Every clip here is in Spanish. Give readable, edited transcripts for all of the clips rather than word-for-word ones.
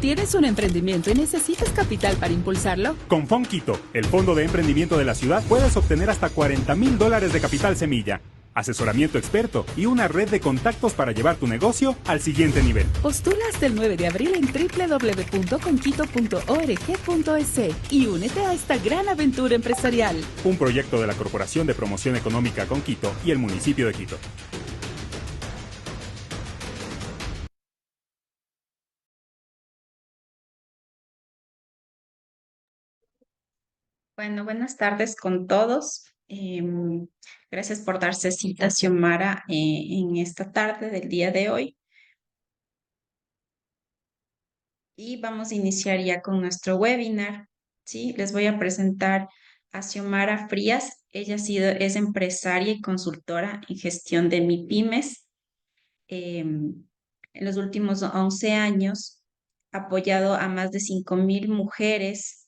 ¿Tienes un emprendimiento y necesitas capital para impulsarlo? Con Fonquito, el fondo de emprendimiento de la ciudad, puedes obtener hasta $40,000 de capital semilla, asesoramiento experto y una red de contactos para llevar tu negocio al siguiente nivel. Postula hasta el 9 de abril en www.conquito.org.es y únete a esta gran aventura empresarial. Un proyecto de la Corporación de Promoción Económica Conquito y el municipio de Quito. Bueno, buenas tardes con todos. Gracias por darse cita, Xiomara, en esta tarde del día de hoy. Y vamos a iniciar ya con nuestro webinar. ¿Sí? Les voy a presentar a Xiomara Frías. Ella es empresaria y consultora en gestión de MIPYMES. En los últimos 11 años ha apoyado a más de 5,000 mujeres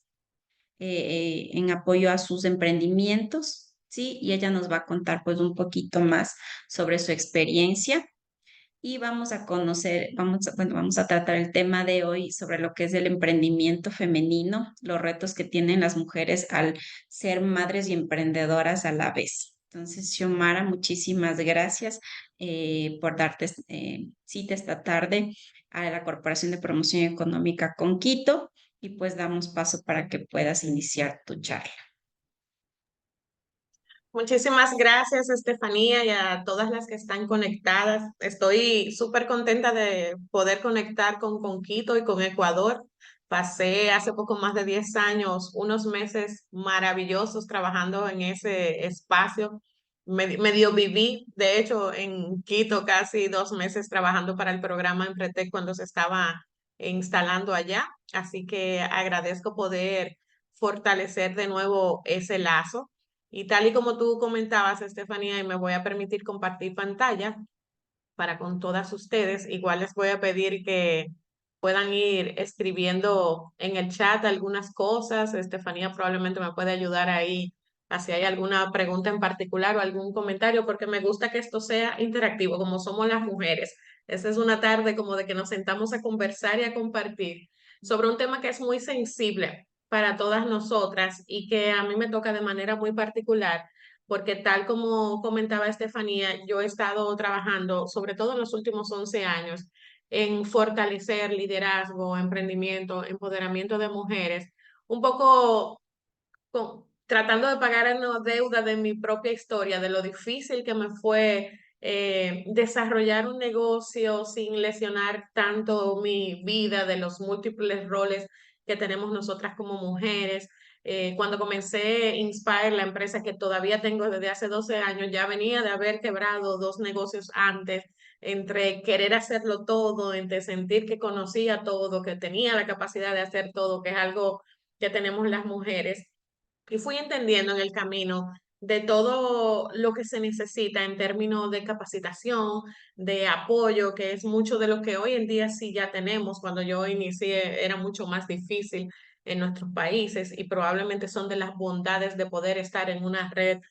en apoyo a sus emprendimientos, ¿sí? Y ella nos va a contar pues un poquito más sobre su experiencia y vamos a conocer, vamos a tratar el tema de hoy sobre lo que es el emprendimiento femenino, los retos que tienen las mujeres al ser madres y emprendedoras a la vez. Entonces, Xiomara, muchísimas gracias por darte cita esta tarde a la Corporación de Promoción Económica Conquito y pues damos paso para que puedas iniciar tu charla. Muchísimas gracias, Estefanía, y a todas las que están conectadas. Estoy súper contenta de poder conectar con Quito y con Ecuador. Pasé hace poco más de 10 años, unos meses maravillosos trabajando en ese espacio. Medio viví, de hecho, en Quito casi 2 meses trabajando para el programa Empretec cuando se estaba instalando allá. Así que agradezco poder fortalecer de nuevo ese lazo. Y tal y como tú comentabas, Estefanía, y me voy a permitir compartir pantalla para con todas ustedes, igual les voy a pedir que puedan ir escribiendo en el chat algunas cosas. Estefanía probablemente me puede ayudar ahí, si hay alguna pregunta en particular o algún comentario, porque me gusta que esto sea interactivo, como somos las mujeres. Esta es una tarde como de que nos sentamos a conversar y a compartir sobre un tema que es muy sensible para todas nosotras y que a mí me toca de manera muy particular porque tal como comentaba Estefanía, yo he estado trabajando, sobre todo en los últimos 11 años, en fortalecer liderazgo, emprendimiento, empoderamiento de mujeres, un poco tratando de pagar una deuda de mi propia historia, de lo difícil que me fue desarrollar un negocio sin lesionar tanto mi vida, de los múltiples roles que tenemos nosotras como mujeres. Cuando comencé Inspire, la empresa que todavía tengo desde hace 12 años, ya venía de haber quebrado 2 negocios antes, entre querer hacerlo todo, entre sentir que conocía todo, que tenía la capacidad de hacer todo, que es algo que tenemos las mujeres. Y fui entendiendo en el camino de todo lo que se necesita en términos de capacitación, de apoyo, que es mucho de lo que hoy en día sí ya tenemos. Cuando yo inicié era mucho más difícil en nuestros países y probablemente son de las bondades de poder estar en una red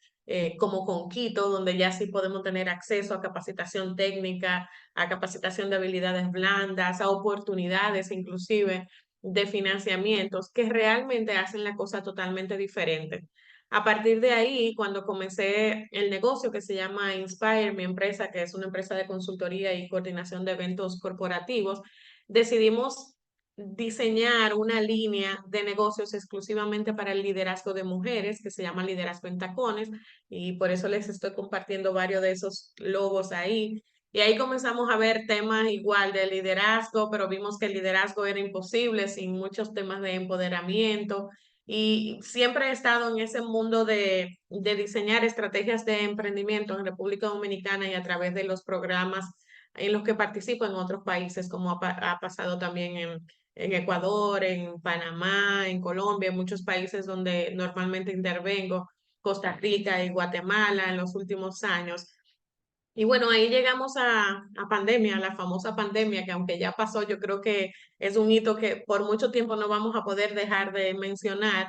como Conquito, donde ya sí podemos tener acceso a capacitación técnica, a capacitación de habilidades blandas, a oportunidades inclusive de financiamientos que realmente hacen la cosa totalmente diferente. A partir de ahí, cuando comencé el negocio que se llama Inspire, mi empresa, que es una empresa de consultoría y coordinación de eventos corporativos, decidimos diseñar una línea de negocios exclusivamente para el liderazgo de mujeres, que se llama Liderazgo en Tacones, y por eso les estoy compartiendo varios de esos logos ahí. Y ahí comenzamos a ver temas igual de liderazgo, pero vimos que el liderazgo era imposible sin muchos temas de empoderamiento. Y siempre he estado en ese mundo de diseñar estrategias de emprendimiento en República Dominicana y a través de los programas en los que participo en otros países, como ha pasado también en Ecuador, en Panamá, en Colombia, en muchos países donde normalmente intervengo, Costa Rica y Guatemala en los últimos años. Y bueno, ahí llegamos a pandemia, a la famosa pandemia, que aunque ya pasó, yo creo que es un hito que por mucho tiempo no vamos a poder dejar de mencionar,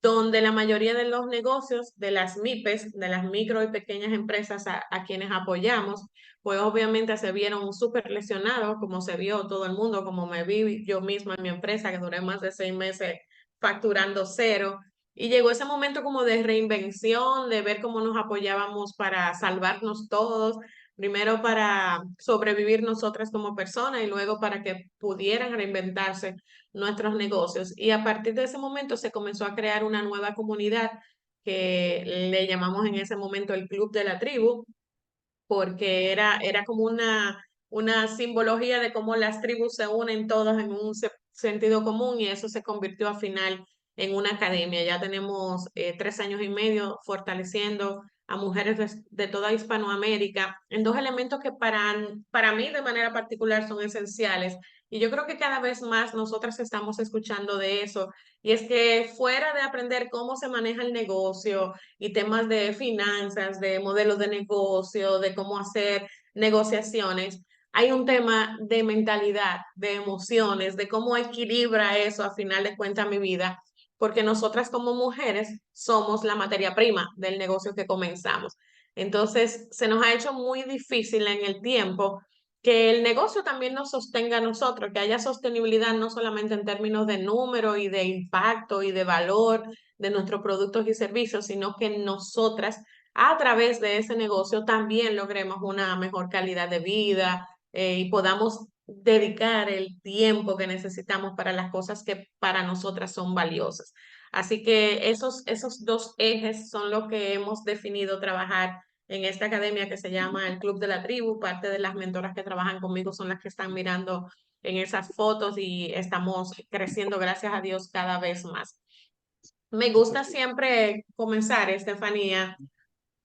donde la mayoría de los negocios de las MIPES, de las micro y pequeñas empresas a quienes apoyamos, pues obviamente se vieron súper lesionados, como se vio todo el mundo, como me vi yo misma en mi empresa, que duré más de 6 meses facturando cero. Y llegó ese momento como de reinvención, de ver cómo nos apoyábamos para salvarnos todos, primero para sobrevivir nosotras como personas y luego para que pudieran reinventarse nuestros negocios. Y a partir de ese momento se comenzó a crear una nueva comunidad que le llamamos en ese momento el Club de la Tribu, porque era como una simbología de cómo las tribus se unen todas en un sentido común y eso se convirtió al final en una academia. Ya tenemos 3 años y medio fortaleciendo a mujeres de toda Hispanoamérica en dos elementos que para mí de manera particular son esenciales. Y yo creo que cada vez más nosotras estamos escuchando de eso. Y es que fuera de aprender cómo se maneja el negocio, y temas de finanzas, de modelos de negocio, de cómo hacer negociaciones. Hay un tema de mentalidad, de emociones, de cómo equilibra eso a final de cuentas mi vida, porque nosotras como mujeres somos la materia prima del negocio que comenzamos. Entonces, se nos ha hecho muy difícil en el tiempo que el negocio también nos sostenga a nosotros, que haya sostenibilidad no solamente en términos de número y de impacto y de valor, de nuestros productos y servicios, sino que nosotras a través de ese negocio también logremos una mejor calidad de vida y podamos dedicar el tiempo que necesitamos para las cosas que para nosotras son valiosas. Así que esos dos ejes son los que hemos definido trabajar en esta academia que se llama el Club de la Tribu. Parte de las mentoras que trabajan conmigo son las que están mirando en esas fotos y estamos creciendo, gracias a Dios, cada vez más. Me gusta siempre comenzar, Estefanía,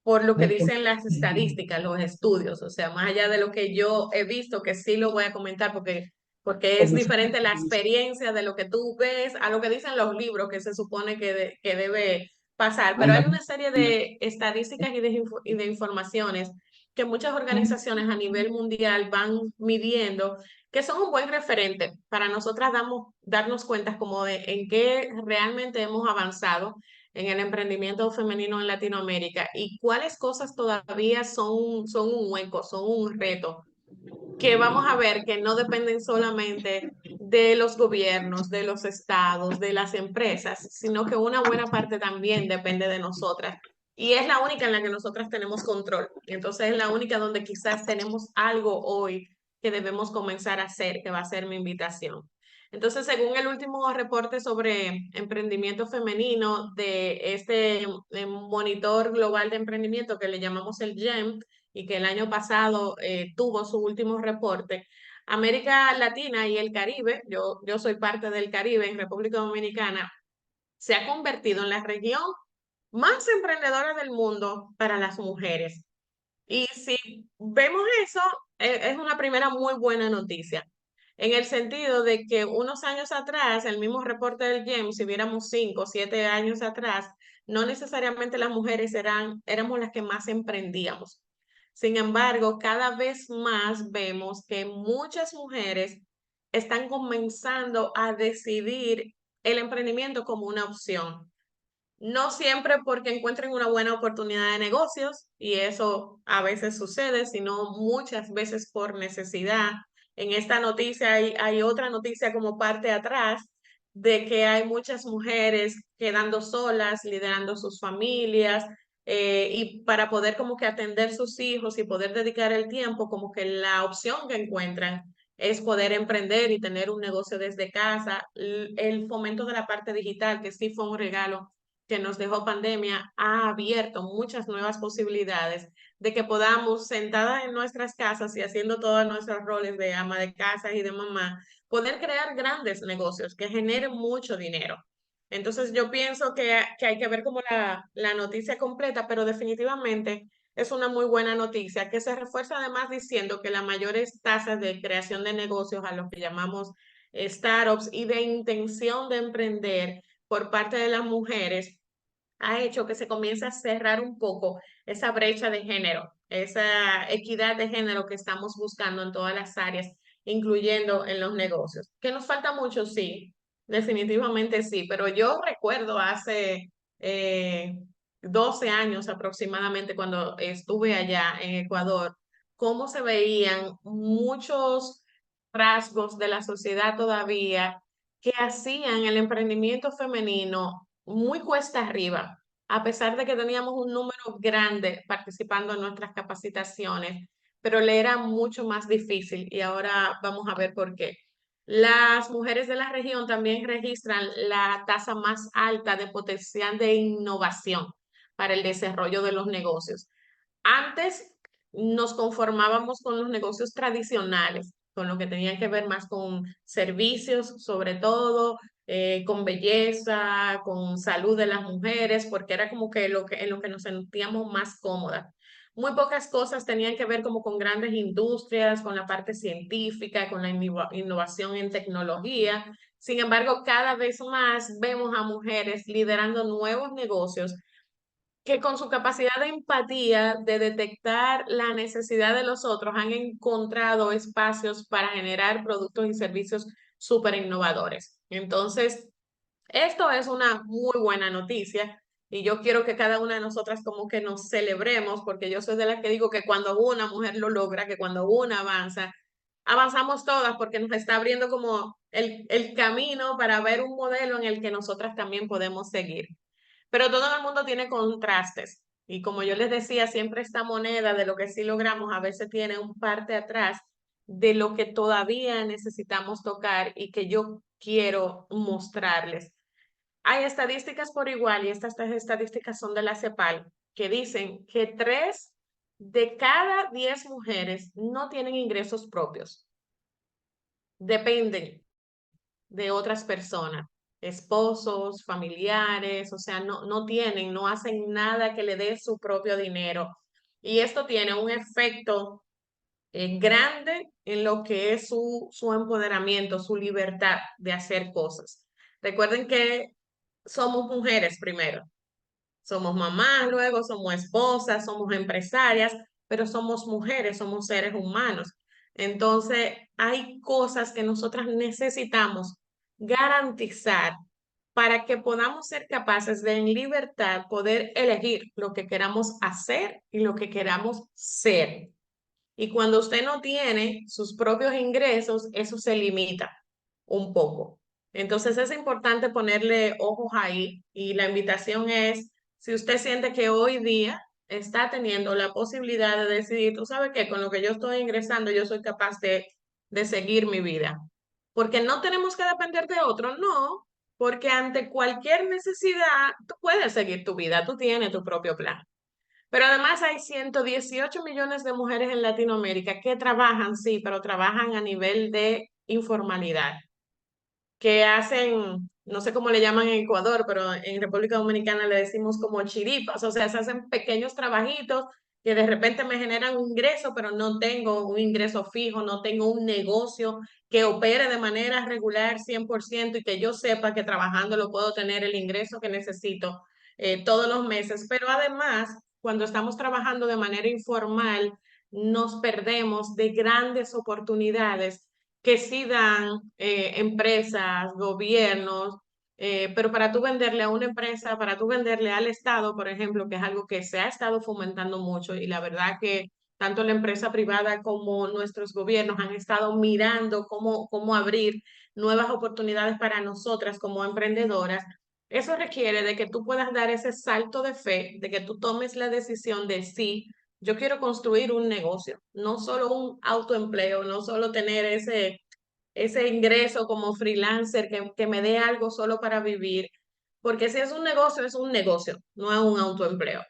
por lo que dicen las estadísticas, los estudios, o sea, más allá de lo que yo he visto, que sí lo voy a comentar porque es diferente la experiencia de lo que tú ves a lo que dicen los libros que se supone que debe pasar, pero hay una serie de estadísticas y de informaciones que muchas organizaciones a nivel mundial van midiendo que son un buen referente para nosotras darnos cuenta como de en qué realmente hemos avanzado en el emprendimiento femenino en Latinoamérica y cuáles cosas todavía son un hueco, son un reto, que vamos a ver que no dependen solamente de los gobiernos, de los estados, de las empresas, sino que una buena parte también depende de nosotras. Y es la única en la que nosotras tenemos control. Entonces es la única donde quizás tenemos algo hoy que debemos comenzar a hacer, que va a ser mi invitación. Entonces, según el último reporte sobre emprendimiento femenino de este monitor global de emprendimiento que le llamamos el GEM, y que el año pasado tuvo su último reporte, América Latina y el Caribe, yo soy parte del Caribe en República Dominicana, se ha convertido en la región más emprendedora del mundo para las mujeres. Y si vemos eso, es una primera muy buena noticia, en el sentido de que unos años atrás, el mismo reporte del GEM, si viéramos 5 o 7 años atrás, no necesariamente las mujeres éramos las que más emprendíamos. Sin embargo, cada vez más vemos que muchas mujeres están comenzando a decidir el emprendimiento como una opción. No siempre porque encuentren una buena oportunidad de negocios, y eso a veces sucede, sino muchas veces por necesidad. En esta noticia hay otra noticia como parte atrás de que hay muchas mujeres quedando solas, liderando sus familias, y para poder como que atender sus hijos y poder dedicar el tiempo, como que la opción que encuentran es poder emprender y tener un negocio desde casa. El fomento de la parte digital, que sí fue un regalo que nos dejó pandemia, ha abierto muchas nuevas posibilidades de que podamos, sentadas en nuestras casas y haciendo todos nuestros roles de ama de casa y de mamá, poder crear grandes negocios que generen mucho dinero. Entonces yo pienso que hay que ver como la noticia completa, pero definitivamente es una muy buena noticia que se refuerza además diciendo que las mayores tasas de creación de negocios, a lo que llamamos startups, y de intención de emprender por parte de las mujeres, ha hecho que se comience a cerrar un poco esa brecha de género, esa equidad de género que estamos buscando en todas las áreas, incluyendo en los negocios. ¿Que nos falta mucho? Sí, Definitivamente sí, pero yo recuerdo hace 12 años aproximadamente cuando estuve allá en Ecuador, cómo se veían muchos rasgos de la sociedad todavía que hacían el emprendimiento femenino muy cuesta arriba, a pesar de que teníamos un número grande participando en nuestras capacitaciones, pero le era mucho más difícil y ahora vamos a ver por qué. Las mujeres de la región también registran la tasa más alta de potencial de innovación para el desarrollo de los negocios. Antes nos conformábamos con los negocios tradicionales, con lo que tenían que ver más con servicios, sobre todo, con belleza, con salud de las mujeres, porque era como que, en lo que nos sentíamos más cómodas. Muy pocas cosas tenían que ver como con grandes industrias, con la parte científica, con la innovación en tecnología. Sin embargo, cada vez más vemos a mujeres liderando nuevos negocios que con su capacidad de empatía, de detectar la necesidad de los otros, han encontrado espacios para generar productos y servicios súper innovadores. Entonces, esto es una muy buena noticia y yo quiero que cada una de nosotras como que nos celebremos, porque yo soy de las que digo que cuando una mujer lo logra, que cuando una avanza, avanzamos todas porque nos está abriendo como el camino para ver un modelo en el que nosotras también podemos seguir. Pero todo el mundo tiene contrastes. Y como yo les decía, siempre esta moneda de lo que sí logramos a veces tiene un parte atrás de lo que todavía necesitamos tocar y que yo quiero mostrarles. Hay estadísticas por igual y estas estadísticas son de la CEPAL que dicen que 3 de cada 10 mujeres no tienen ingresos propios. Dependen de otras personas, esposos, familiares, o sea, no tienen, no hacen nada que le dé su propio dinero. Y esto tiene un efecto grande en lo que es su empoderamiento, su libertad de hacer cosas. Recuerden que somos mujeres primero, somos mamás, luego somos esposas, somos empresarias, pero somos mujeres, somos seres humanos. Entonces, hay cosas que nosotras necesitamos garantizar para que podamos ser capaces de en libertad poder elegir lo que queramos hacer y lo que queramos ser. Y cuando usted no tiene sus propios ingresos, eso se limita un poco. Entonces es importante ponerle ojos ahí y la invitación es, si usted siente que hoy día está teniendo la posibilidad de decidir, tú sabes que con lo que yo estoy ingresando yo soy capaz de seguir mi vida. Porque no tenemos que depender de otro, no, porque ante cualquier necesidad tú puedes seguir tu vida, tú tienes tu propio plan. Pero además hay 118 millones de mujeres en Latinoamérica que trabajan, sí, pero trabajan a nivel de informalidad, que hacen, no sé cómo le llaman en Ecuador, pero en República Dominicana le decimos como chiripas, o sea, se hacen pequeños trabajitos que de repente me generan un ingreso, pero no tengo un ingreso fijo, no tengo un negocio que opere de manera regular 100% y que yo sepa que trabajando lo puedo tener el ingreso que necesito todos los meses. Pero además, cuando estamos trabajando de manera informal, nos perdemos de grandes oportunidades que sí dan empresas, gobiernos, pero para tú venderle a una empresa, para tú venderle al Estado, por ejemplo, que es algo que se ha estado fomentando mucho y la verdad que tanto la empresa privada como nuestros gobiernos han estado mirando cómo abrir nuevas oportunidades para nosotras como emprendedoras. Eso requiere de que tú puedas dar ese salto de fe, de que tú tomes la decisión de sí, yo quiero construir un negocio, no solo un autoempleo, no solo tener ese ingreso como freelancer que me dé algo solo para vivir, porque si es un negocio, no es un autoempleo.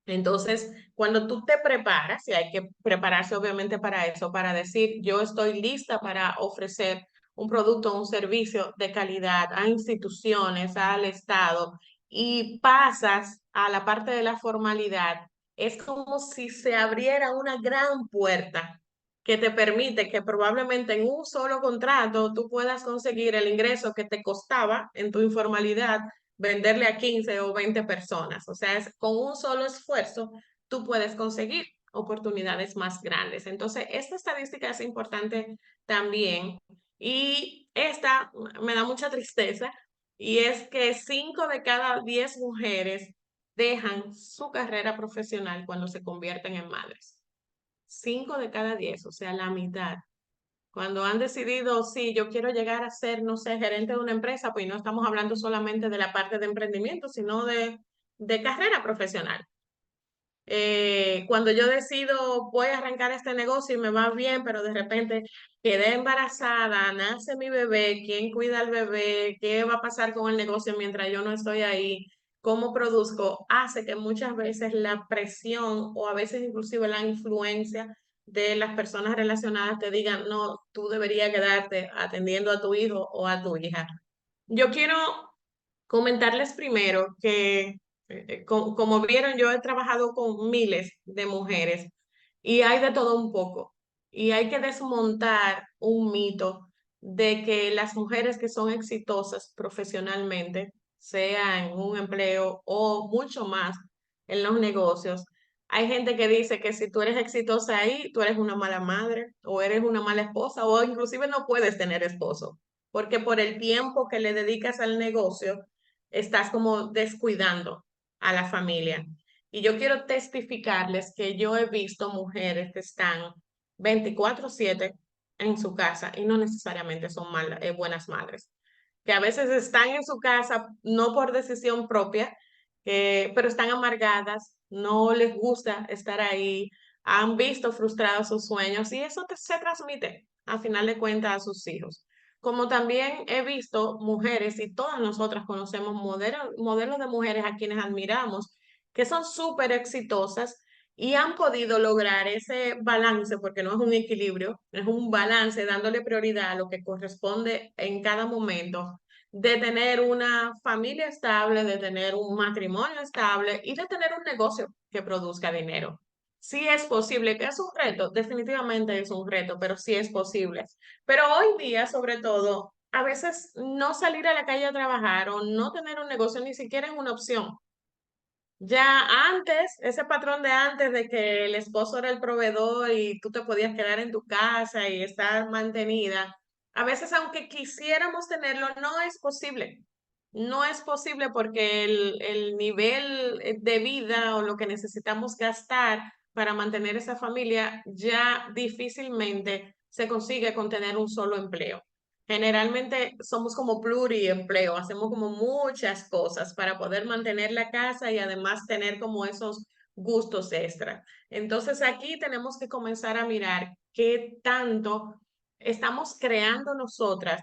Entonces, cuando tú te preparas, y hay que prepararse obviamente para eso, para decir, yo estoy lista para ofrecer un producto o un servicio de calidad a instituciones, al Estado, y pasas a la parte de la formalidad, es como si se abriera una gran puerta que te permite que probablemente en un solo contrato tú puedas conseguir el ingreso que te costaba en tu informalidad venderle a 15 o 20 personas. O sea, con un solo esfuerzo tú puedes conseguir oportunidades más grandes. Entonces, esta estadística es importante también Y esta me da mucha tristeza, y es que 5 de cada 10 mujeres dejan su carrera profesional cuando se convierten en madres. 5 de cada 10, o sea, la mitad. Cuando han decidido, sí, yo quiero llegar a ser, no sé, gerente de una empresa, pues no estamos hablando solamente de la parte de emprendimiento, sino de carrera profesional. Cuando yo decido, voy a arrancar este negocio y me va bien, pero de repente quedé embarazada, nace mi bebé, ¿quién cuida al bebé? ¿Qué va a pasar con el negocio mientras yo no estoy ahí? ¿Cómo produzco? Hace que muchas veces la presión o a veces inclusive la influencia de las personas relacionadas te digan, no, tú deberías quedarte atendiendo a tu hijo o a tu hija. Yo quiero comentarles primero que, como vieron, yo he trabajado con miles de mujeres y hay de todo un poco. Y hay que desmontar un mito de que las mujeres que son exitosas profesionalmente, sea en un empleo o mucho más en los negocios, hay gente que dice que si tú eres exitosa ahí, tú eres una mala madre o eres una mala esposa o inclusive no puedes tener esposo, porque por el tiempo que le dedicas al negocio, estás como descuidando a la familia. Y yo quiero testificarles que yo he visto mujeres que están 24/7 en su casa y no necesariamente son buenas madres, que a veces están en su casa no por decisión propia, pero están amargadas, no les gusta estar ahí, han visto frustrados sus sueños y eso se transmite a final de cuentas a sus hijos. Como también he visto mujeres, y todas nosotras conocemos modelos de mujeres a quienes admiramos, que son súper exitosas y han podido lograr ese balance, porque no es un equilibrio, es un balance dándole prioridad a lo que corresponde en cada momento, de tener una familia estable, de tener un matrimonio estable y de tener un negocio que produzca dinero. Sí es posible, que es un reto, definitivamente es un reto, pero sí es posible. Pero hoy día, sobre todo, a veces no salir a la calle a trabajar o no tener un negocio ni siquiera es una opción. Ya antes, ese patrón de antes de que el esposo era el proveedor y tú te podías quedar en tu casa y estar mantenida, a veces aunque quisiéramos tenerlo, no es posible. No es posible porque el nivel de vida o lo que necesitamos gastar para mantener esa familia ya difícilmente se consigue con tener un solo empleo. Generalmente somos como pluriempleo, hacemos como muchas cosas para poder mantener la casa y además tener como esos gustos extra. Entonces aquí tenemos que comenzar a mirar qué tanto estamos creando nosotras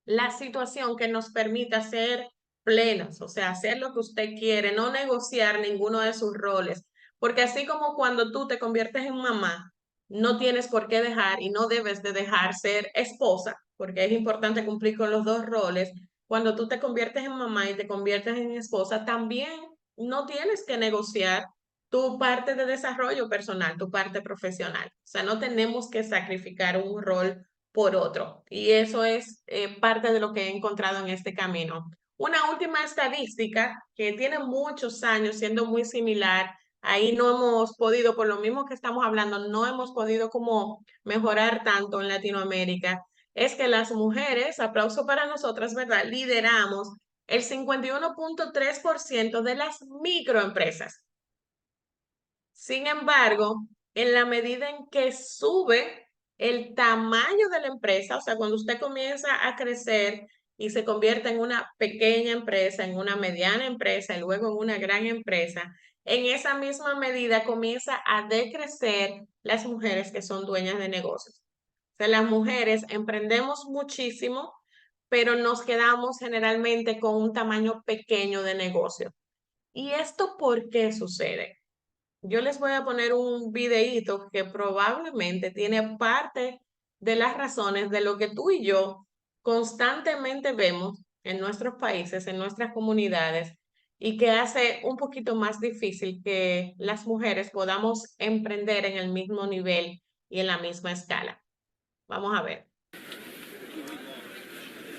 la situación que nos permita ser plenas, o sea, hacer lo que usted quiere, no negociar ninguno de sus roles, porque así como cuando tú te conviertes en mamá, no tienes por qué dejar y no debes de dejar ser esposa, porque es importante cumplir con los dos roles. Cuando tú te conviertes en mamá y te conviertes en esposa, también no tienes que negociar tu parte de desarrollo personal, tu parte profesional. O sea, no tenemos que sacrificar un rol por otro. Y eso es parte de lo que he encontrado en este camino. Una última estadística que tiene muchos años siendo muy similar, ahí no hemos podido, por lo mismo que estamos hablando, no hemos podido como mejorar tanto en Latinoamérica, es que las mujeres, aplauso para nosotras, ¿verdad? Lideramos el 51.3% de las microempresas. Sin embargo, en la medida en que sube el tamaño de la empresa, o sea, cuando usted comienza a crecer y se convierte en una pequeña empresa, en una mediana empresa y luego en una gran empresa, en esa misma medida comienza a decrecer las mujeres que son dueñas de negocios. O sea, las mujeres emprendemos muchísimo, pero nos quedamos generalmente con un tamaño pequeño de negocio. ¿Y esto por qué sucede? Yo les voy a poner un videíto que probablemente tiene parte de las razones de lo que tú y yo constantemente vemos en nuestros países, en nuestras comunidades, y que hace un poquito más difícil que las mujeres podamos emprender en el mismo nivel y en la misma escala. Vamos a ver.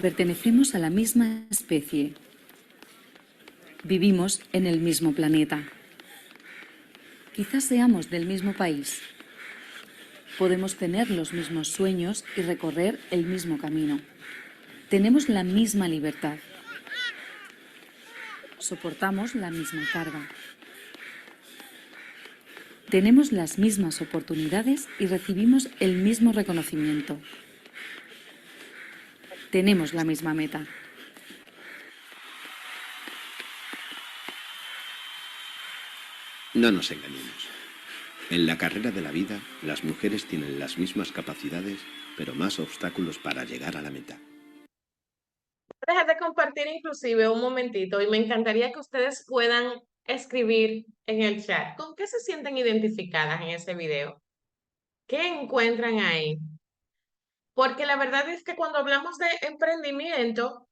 Pertenecemos a la misma especie. Vivimos en el mismo planeta. Quizás seamos del mismo país. Podemos tener los mismos sueños y recorrer el mismo camino. Tenemos la misma libertad. Soportamos la misma carga. Tenemos las mismas oportunidades y recibimos el mismo reconocimiento. Tenemos la misma meta. No nos engañemos. En la carrera de la vida, las mujeres tienen las mismas capacidades, pero más obstáculos para llegar a la meta. Dejar de compartir inclusive un momentito y me encantaría que ustedes puedan escribir en el chat con qué se sienten identificadas en ese video, qué encuentran ahí. Porque la verdad es que cuando hablamos de emprendimiento,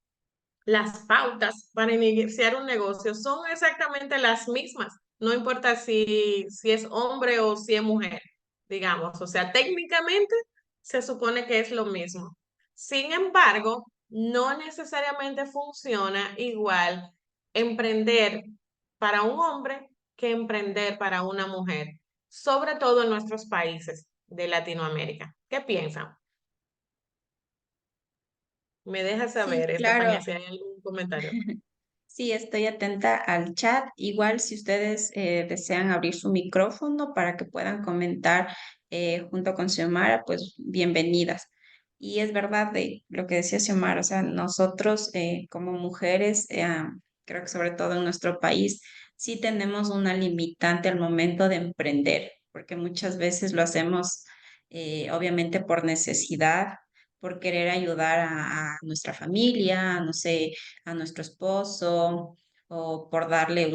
las pautas para iniciar un negocio son exactamente las mismas. No importa si es hombre o si es mujer, digamos. O sea, técnicamente se supone que es lo mismo. Sin embargo, no necesariamente funciona igual emprender para un hombre que emprender para una mujer, sobre todo en nuestros países de Latinoamérica. ¿Qué piensan? Me deja Sí, saber, Estefanía, claro. si hay algún comentario. Sí, estoy atenta al chat. Igual si ustedes desean abrir su micrófono para que puedan comentar junto con Xiomara, pues bienvenidas. Y es verdad de lo que decía Xiomara, o sea, nosotros como mujeres, creo que sobre todo en nuestro país, sí tenemos una limitante al momento de emprender, porque muchas veces lo hacemos obviamente por necesidad, por querer ayudar a nuestra familia, no sé, a nuestro esposo o por darle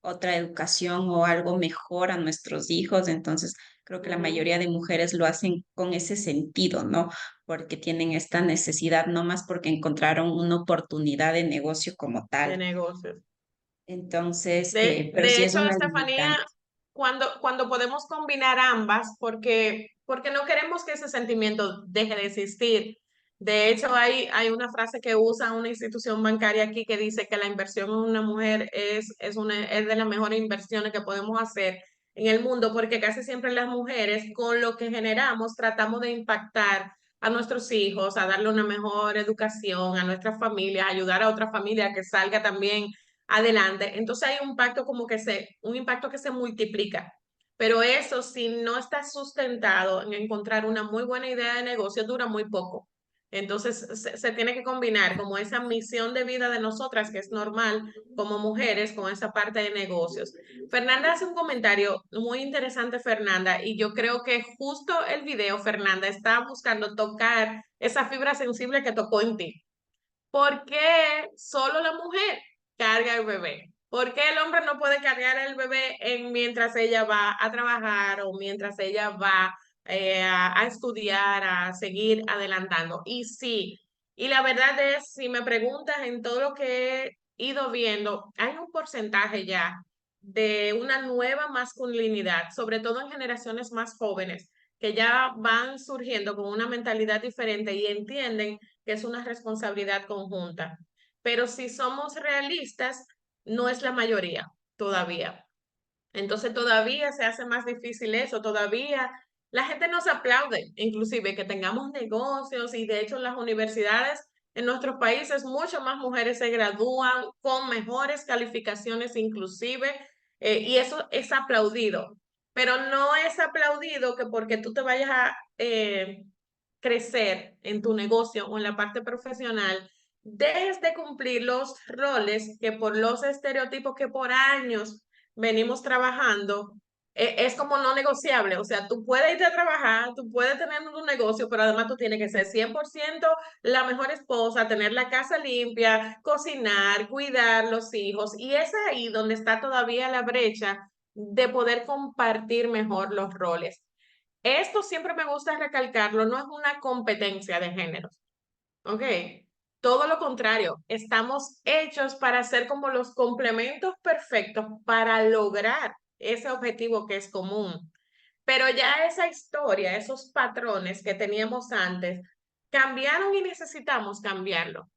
otra educación o algo mejor a nuestros hijos. Entonces, creo que la Ujú. mayoría de mujeres lo hacen con ese sentido, ¿no? Porque tienen esta necesidad, no más porque encontraron una oportunidad de negocio como De tal. negocios. Entonces, pero De sí es hecho, una Estefanía, limitante. cuando podemos combinar ambas, porque no queremos que ese sentimiento deje de existir. De hecho, hay una frase que usa una institución bancaria aquí que dice que la inversión en una mujer es de las mejores inversiones que podemos hacer en el mundo, porque casi siempre las mujeres, con lo que generamos, tratamos de impactar a nuestros hijos, a darle una mejor educación, a nuestras familias, ayudar a otra familia a que salga también adelante. Entonces hay un impacto que se multiplica. Pero eso, si no está sustentado en encontrar una muy buena idea de negocio, dura muy poco. Entonces se tiene que combinar como esa misión de vida de nosotras, que es normal como mujeres, con esa parte de negocios. Fernanda hace un comentario muy interesante, Fernanda, y yo creo que justo el video, Fernanda, está buscando tocar esa fibra sensible que tocó en ti. ¿Por qué solo la mujer carga el bebé? ¿Por qué el hombre no puede cargar el bebé mientras ella va a trabajar o mientras ella va a estudiar, a seguir adelantando? Y sí, y la verdad es, si me preguntas en todo lo que he ido viendo, hay un porcentaje ya de una nueva masculinidad, sobre todo en generaciones más jóvenes, que ya van surgiendo con una mentalidad diferente y entienden que es una responsabilidad conjunta. Pero si somos realistas, no es la mayoría todavía. Entonces todavía se hace más difícil eso, todavía la gente nos aplaude, inclusive que tengamos negocios y de hecho en las universidades en nuestros países muchas más mujeres se gradúan con mejores calificaciones inclusive y eso es aplaudido, pero no es aplaudido que porque tú te vayas a crecer en tu negocio o en la parte profesional, dejes de cumplir los roles que por los estereotipos que por años venimos trabajando, es como no negociable. O sea, tú puedes irte a trabajar, tú puedes tener un negocio, pero además tú tienes que ser 100% la mejor esposa, tener la casa limpia, cocinar, cuidar los hijos. Y es ahí donde está todavía la brecha de poder compartir mejor los roles. Esto siempre me gusta recalcarlo, no es una competencia de géneros, ¿ok? Todo lo contrario, estamos hechos para ser como los complementos perfectos para lograr ese objetivo que es común. Pero ya esa historia, esos patrones que teníamos antes, cambiaron y necesitamos cambiarlo.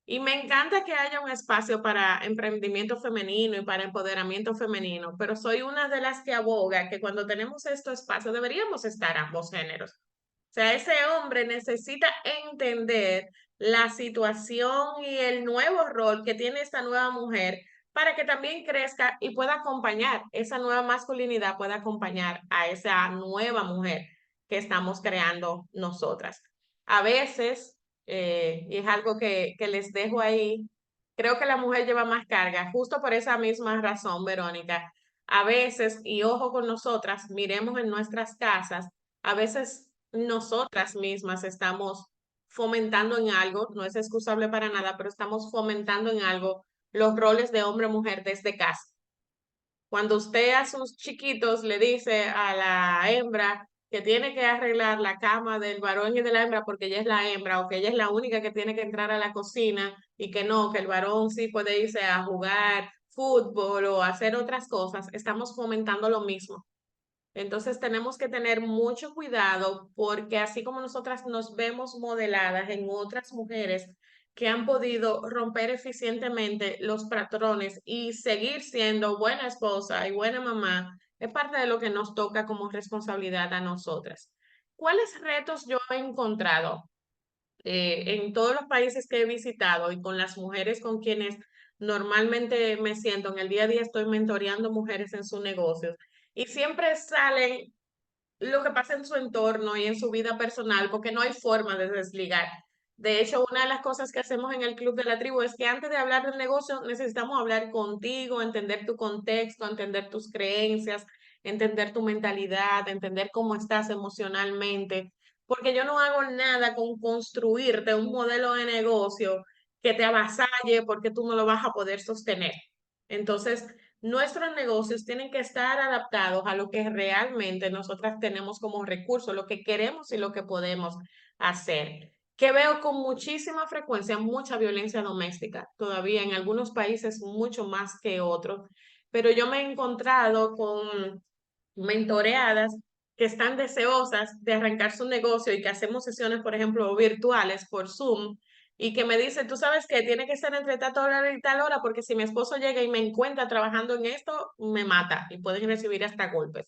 Y me encanta que haya un espacio para emprendimiento femenino y para empoderamiento femenino, pero soy una de las que aboga que cuando tenemos estos espacios deberíamos estar ambos géneros. O sea, ese hombre necesita entender la situación y el nuevo rol que tiene esta nueva mujer para que también crezca y pueda acompañar, esa nueva masculinidad pueda acompañar a esa nueva mujer que estamos creando nosotras. A veces, y es algo que les dejo ahí, creo que la mujer lleva más carga, justo por esa misma razón, Verónica. A veces, y ojo con nosotras, miremos en nuestras casas, a veces nosotras mismas estamos fomentando en algo, no es excusable para nada, pero estamos fomentando en algo los roles de hombre-mujer desde casa. Cuando usted a sus chiquitos le dice a la hembra que tiene que arreglar la cama del varón y de la hembra porque ella es la hembra o que ella es la única que tiene que entrar a la cocina y que no, que el varón sí puede irse a jugar fútbol o hacer otras cosas, estamos fomentando lo mismo. Entonces tenemos que tener mucho cuidado porque así como nosotras nos vemos modeladas en otras mujeres que han podido romper eficientemente los patrones y seguir siendo buena esposa y buena mamá, es parte de lo que nos toca como responsabilidad a nosotras. ¿Cuáles retos yo he encontrado en todos los países que he visitado y con las mujeres con quienes normalmente me siento en el día a día? Estoy mentoreando mujeres en sus negocios y siempre salen lo que pasa en su entorno y en su vida personal, porque no hay forma de desligar. De hecho, una de las cosas que hacemos en el Club de la Tribu es que antes de hablar del negocio necesitamos hablar contigo, entender tu contexto, entender tus creencias, entender tu mentalidad, entender cómo estás emocionalmente, porque yo no hago nada con construirte un modelo de negocio que te avasalle porque tú no lo vas a poder sostener. Entonces, nuestros negocios tienen que estar adaptados a lo que realmente nosotras tenemos como recurso, lo que queremos y lo que podemos hacer. Que veo con muchísima frecuencia mucha violencia doméstica, todavía en algunos países mucho más que otros, pero yo me he encontrado con mentoreadas que están deseosas de arrancar su negocio y que hacemos sesiones, por ejemplo, virtuales por Zoom y que me dice, tú sabes que tiene que ser entre tal hora y tal hora porque si mi esposo llega y me encuentra trabajando en esto, me mata y pueden recibir hasta golpes.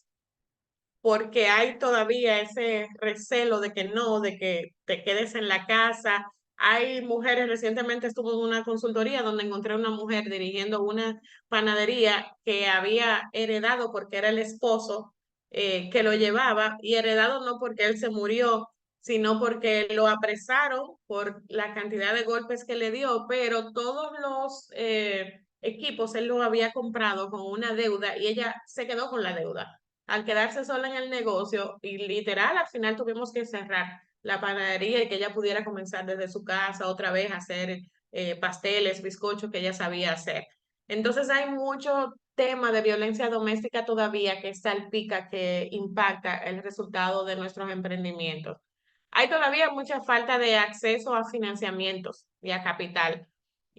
Porque hay todavía ese recelo de que no, de que te quedes en la casa. Hay mujeres, recientemente estuve en una consultoría donde encontré una mujer dirigiendo una panadería que había heredado porque era el esposo que lo llevaba y heredado no porque él se murió, sino porque lo apresaron por la cantidad de golpes que le dio, pero todos los equipos él los había comprado con una deuda y ella se quedó con la deuda. Al quedarse sola en el negocio y literal al final tuvimos que cerrar la panadería y que ella pudiera comenzar desde su casa otra vez a hacer pasteles, bizcochos que ella sabía hacer. Entonces hay mucho tema de violencia doméstica todavía que salpica, que impacta el resultado de nuestros emprendimientos. Hay todavía mucha falta de acceso a financiamientos y a capital.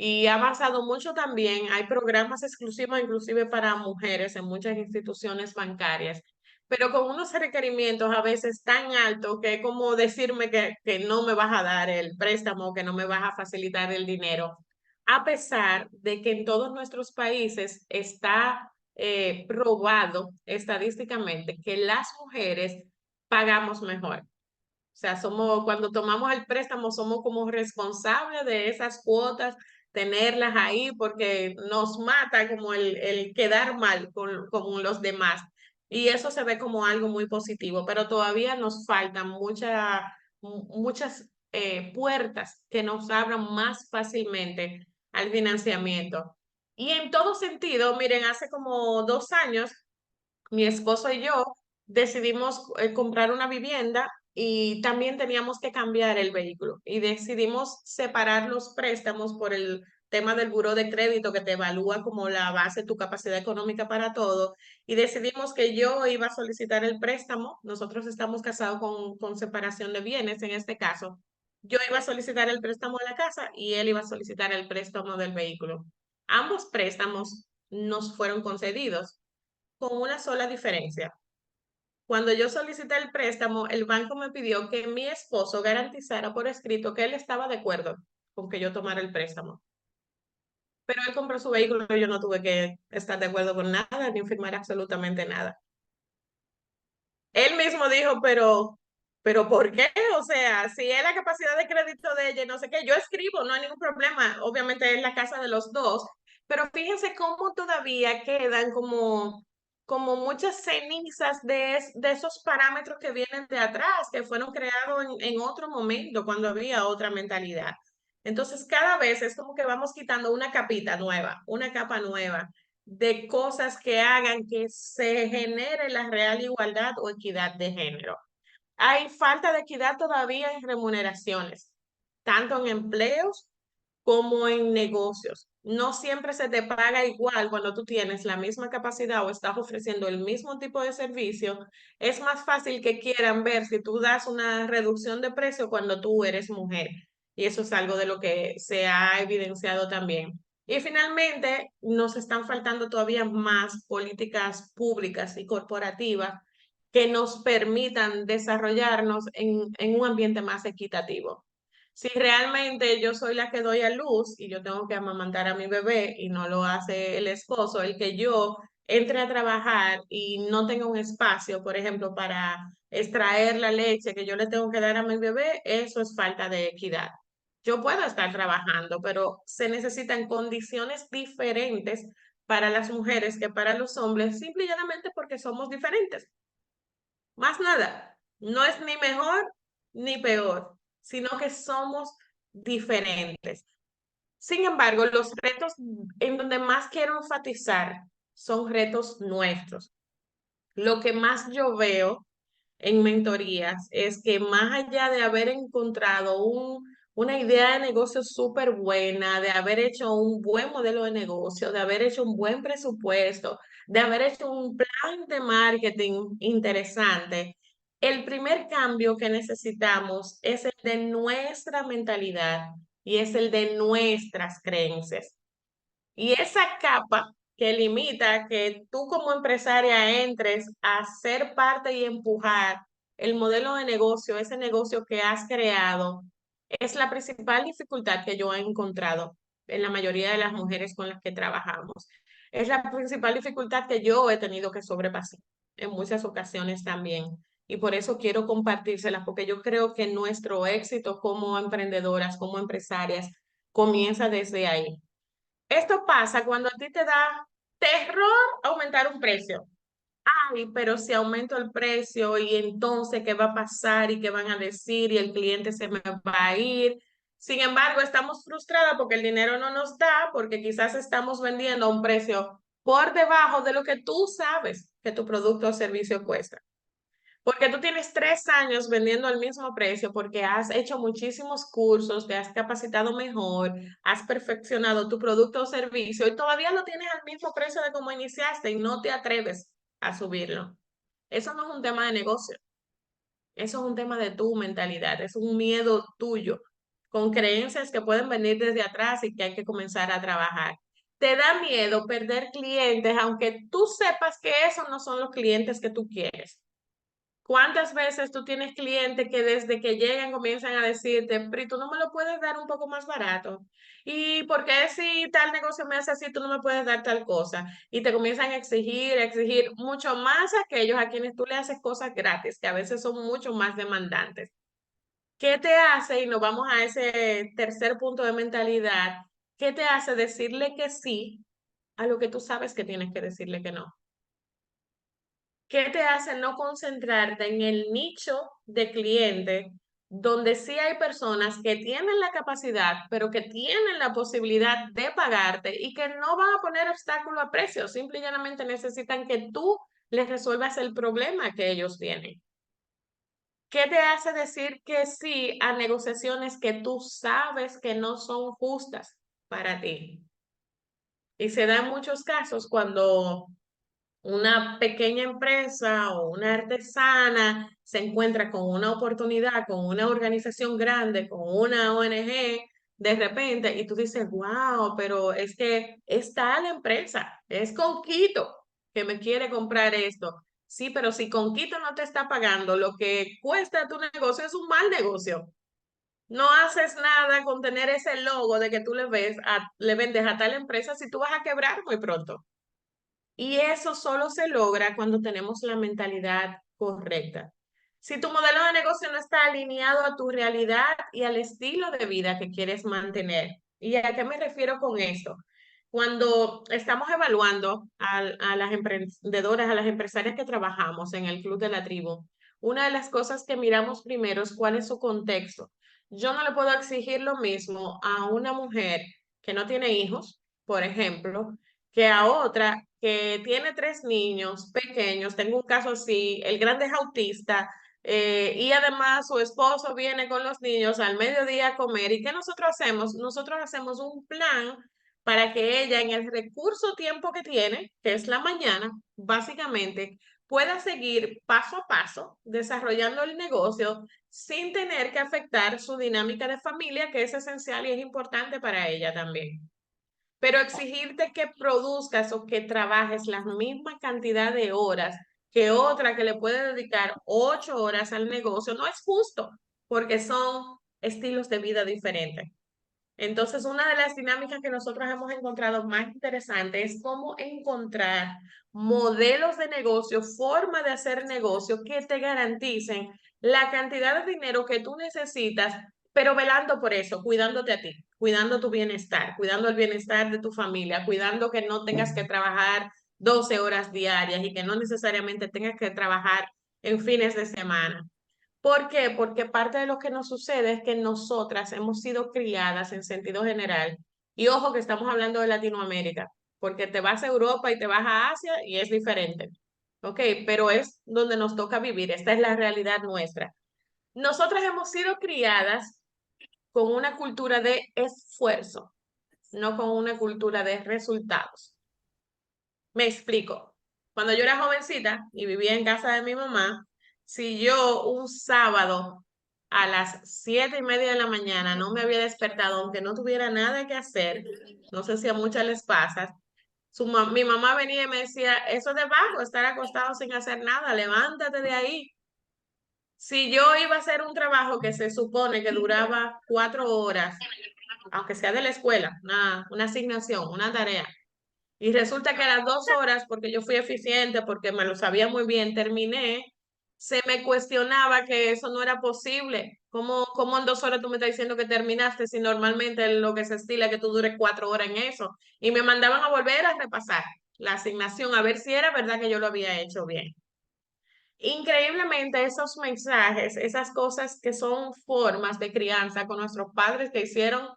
Y ha avanzado mucho también. Hay programas exclusivos inclusive para mujeres en muchas instituciones bancarias, pero con unos requerimientos a veces tan altos que es como decirme que no me vas a dar el préstamo, que no me vas a facilitar el dinero, a pesar de que en todos nuestros países está probado estadísticamente que las mujeres pagamos mejor. O sea, somos, cuando tomamos el préstamo, somos como responsables de esas cuotas, tenerlas ahí, porque nos mata como el quedar mal con los demás. Y eso se ve como algo muy positivo, pero todavía nos faltan muchas puertas que nos abran más fácilmente al financiamiento. Y en todo sentido, miren, hace como 2 años mi esposo y yo decidimos comprar una vivienda y también teníamos que cambiar el vehículo y decidimos separar los préstamos por el tema del buró de crédito que te evalúa como la base de tu capacidad económica para todo y decidimos que yo iba a solicitar el préstamo. Nosotros estamos casados con separación de bienes en este caso. Yo iba a solicitar el préstamo de la casa y él iba a solicitar el préstamo del vehículo. Ambos préstamos nos fueron concedidos con una sola diferencia. Cuando yo solicité el préstamo, el banco me pidió que mi esposo garantizara por escrito que él estaba de acuerdo con que yo tomara el préstamo. Pero él compró su vehículo y yo no tuve que estar de acuerdo con nada ni firmar absolutamente nada. Él mismo dijo, pero ¿por qué? O sea, si es la capacidad de crédito de ella, y no sé qué, yo escribo, no hay ningún problema. Obviamente es la casa de los dos, pero fíjense cómo todavía quedan como muchas cenizas de esos parámetros que vienen de atrás, que fueron creados en otro momento, cuando había otra mentalidad. Entonces, cada vez es como que vamos quitando una capita nueva, una capa nueva de cosas que hagan que se genere la real igualdad o equidad de género. Hay falta de equidad todavía en remuneraciones, tanto en empleos como en negocios. No siempre se te paga igual cuando tú tienes la misma capacidad o estás ofreciendo el mismo tipo de servicio. Es más fácil que quieran ver si tú das una reducción de precio cuando tú eres mujer. Y eso es algo de lo que se ha evidenciado también. Y finalmente, nos están faltando todavía más políticas públicas y corporativas que nos permitan desarrollarnos en un ambiente más equitativo. Si realmente yo soy la que doy a luz y yo tengo que amamantar a mi bebé y no lo hace el esposo, el que yo entre a trabajar y no tenga un espacio, por ejemplo, para extraer la leche que yo le tengo que dar a mi bebé, eso es falta de equidad. Yo puedo estar trabajando, pero se necesitan condiciones diferentes para las mujeres que para los hombres, simple y llanamente porque somos diferentes. Más nada, no es ni mejor ni peor, sino que somos diferentes. Sin embargo, los retos en donde más quiero enfatizar son retos nuestros. Lo que más yo veo en mentorías es que más allá de haber encontrado una idea de negocio súper buena, de haber hecho un buen modelo de negocio, de haber hecho un buen presupuesto, de haber hecho un plan de marketing interesante, el primer cambio que necesitamos es el de nuestra mentalidad y es el de nuestras creencias. Y esa capa que limita que tú como empresaria entres a ser parte y empujar el modelo de negocio, ese negocio que has creado, es la principal dificultad que yo he encontrado en la mayoría de las mujeres con las que trabajamos. Es la principal dificultad que yo he tenido que sobrepasar en muchas ocasiones también. Y por eso quiero compartírselas, porque yo creo que nuestro éxito como emprendedoras, como empresarias, comienza desde ahí. Esto pasa cuando a ti te da terror aumentar un precio. Ay, pero si aumento el precio y entonces, ¿qué va a pasar y qué van a decir y el cliente se me va a ir? Sin embargo, estamos frustradas porque el dinero no nos da, porque quizás estamos vendiendo a un precio por debajo de lo que tú sabes que tu producto o servicio cuesta. Porque tú tienes 3 años vendiendo al mismo precio, porque has hecho muchísimos cursos, te has capacitado mejor, has perfeccionado tu producto o servicio y todavía lo tienes al mismo precio de como iniciaste y no te atreves a subirlo. Eso no es un tema de negocio, eso es un tema de tu mentalidad, es un miedo tuyo, con creencias que pueden venir desde atrás y que hay que comenzar a trabajar. Te da miedo perder clientes, aunque tú sepas que esos no son los clientes que tú quieres. ¿Cuántas veces tú tienes clientes que desde que llegan comienzan a decirte, pero tú no me lo puedes dar un poco más barato? ¿Y por qué si tal negocio me hace así, tú no me puedes dar tal cosa? Y te comienzan a exigir mucho más a aquellos a quienes tú le haces cosas gratis, que a veces son mucho más demandantes. ¿Qué te hace? Y nos vamos a ese tercer punto de mentalidad. ¿Qué te hace decirle que sí a lo que tú sabes que tienes que decirle que no? ¿Qué te hace no concentrarte en el nicho de cliente donde sí hay personas que tienen la capacidad, pero que tienen la posibilidad de pagarte y que no van a poner obstáculo a precios, simple y llanamente necesitan que tú les resuelvas el problema que ellos tienen? ¿Qué te hace decir que sí a negociaciones que tú sabes que no son justas para ti? Y se da en muchos casos cuando una pequeña empresa o una artesana se encuentra con una oportunidad, con una organización grande, con una ONG, de repente, y tú dices, wow, pero es que es tal empresa, es Conquito que me quiere comprar esto. Sí, pero si Conquito no te está pagando lo que cuesta tu negocio, es un mal negocio. No haces nada con tener ese logo de que tú le vendes a tal empresa si tú vas a quebrar muy pronto. Y eso solo se logra cuando tenemos la mentalidad correcta. Si tu modelo de negocio no está alineado a tu realidad y al estilo de vida que quieres mantener. ¿Y a qué me refiero con esto? Cuando estamos evaluando a las emprendedoras, a las empresarias que trabajamos en el Club de la Tribu, una de las cosas que miramos primero es cuál es su contexto. Yo no le puedo exigir lo mismo a una mujer que no tiene hijos, por ejemplo, que a otra que tiene 3 niños pequeños. Tengo un caso así, el grande es autista, y además su esposo viene con los niños al mediodía a comer. ¿Y qué nosotros hacemos? Nosotros hacemos un plan para que ella en el recurso tiempo que tiene, que es la mañana, básicamente, pueda seguir paso a paso desarrollando el negocio sin tener que afectar su dinámica de familia, que es esencial y es importante para ella también. Pero exigirte que produzcas o que trabajes la misma cantidad de horas que otra que le puede dedicar 8 horas al negocio no es justo, porque son estilos de vida diferentes. Entonces, una de las dinámicas que nosotros hemos encontrado más interesante es cómo encontrar modelos de negocio, forma de hacer negocio que te garanticen la cantidad de dinero que tú necesitas, pero velando por eso, cuidándote a ti, cuidando tu bienestar, cuidando el bienestar de tu familia, cuidando que no tengas que trabajar 12 horas diarias y que no necesariamente tengas que trabajar en fines de semana. ¿Por qué? Porque parte de lo que nos sucede es que nosotras hemos sido criadas en sentido general, y ojo que estamos hablando de Latinoamérica, porque te vas a Europa y te vas a Asia y es diferente, ¿ok? Pero es donde nos toca vivir, esta es la realidad nuestra. Nosotras hemos sido criadas con una cultura de esfuerzo, no con una cultura de resultados. Me explico. Cuando yo era jovencita y vivía en casa de mi mamá, si yo un sábado a las 7:30 de la mañana no me había despertado, aunque no tuviera nada que hacer, no sé si a muchas les pasa, mi mamá venía y me decía, eso es de vago, estar acostado sin hacer nada, levántate de ahí. Si yo iba a hacer un trabajo que se supone que duraba 4 horas, aunque sea de la escuela, una asignación, una tarea, y resulta que a las 2 horas, porque yo fui eficiente, porque me lo sabía muy bien, terminé, se me cuestionaba que eso no era posible. ¿Cómo en 2 horas tú me estás diciendo que terminaste si normalmente lo que se estila es que tú dures 4 horas en eso? Y me mandaban a volver a repasar la asignación a ver si era verdad que yo lo había hecho bien. Increíblemente, esos mensajes, esas cosas que son formas de crianza con nuestros padres que hicieron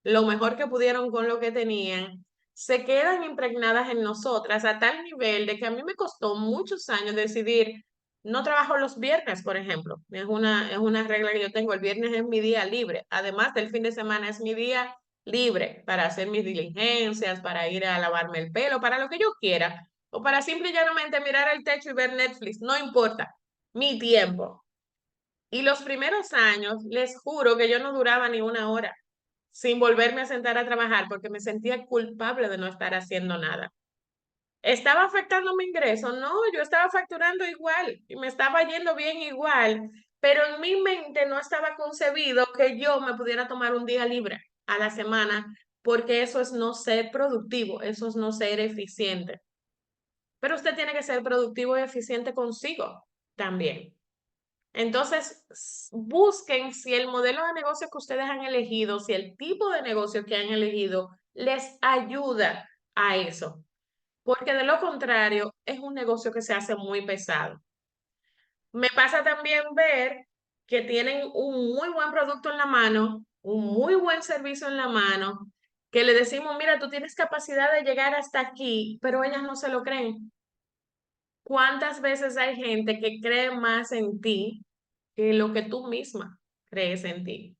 lo mejor que pudieron con lo que tenían, se quedan impregnadas en nosotras a tal nivel de que a mí me costó muchos años decidir, no trabajo los viernes, por ejemplo. Es una regla que yo tengo, el viernes es mi día libre. Además del fin de semana es mi día libre para hacer mis diligencias, para ir a lavarme el pelo, para lo que yo quiera o para simple y llanamente mirar el techo y ver Netflix, no importa, mi tiempo. Y los primeros años, les juro que yo no duraba ni una hora sin volverme a sentar a trabajar porque me sentía culpable de no estar haciendo nada. ¿Estaba afectando mi ingreso? No, yo estaba facturando igual y me estaba yendo bien igual, pero en mi mente no estaba concebido que yo me pudiera tomar un día libre a la semana, porque eso es no ser productivo, eso es no ser eficiente. Pero usted tiene que ser productivo y eficiente consigo también. Entonces, busquen si el modelo de negocio que ustedes han elegido, si el tipo de negocio que han elegido les ayuda a eso, porque de lo contrario es un negocio que se hace muy pesado. Me pasa también ver que tienen un muy buen producto en la mano, un muy buen servicio en la mano, que le decimos, mira, tú tienes capacidad de llegar hasta aquí, pero ellas no se lo creen. ¿Cuántas veces hay gente que cree más en ti que lo que tú misma crees en ti?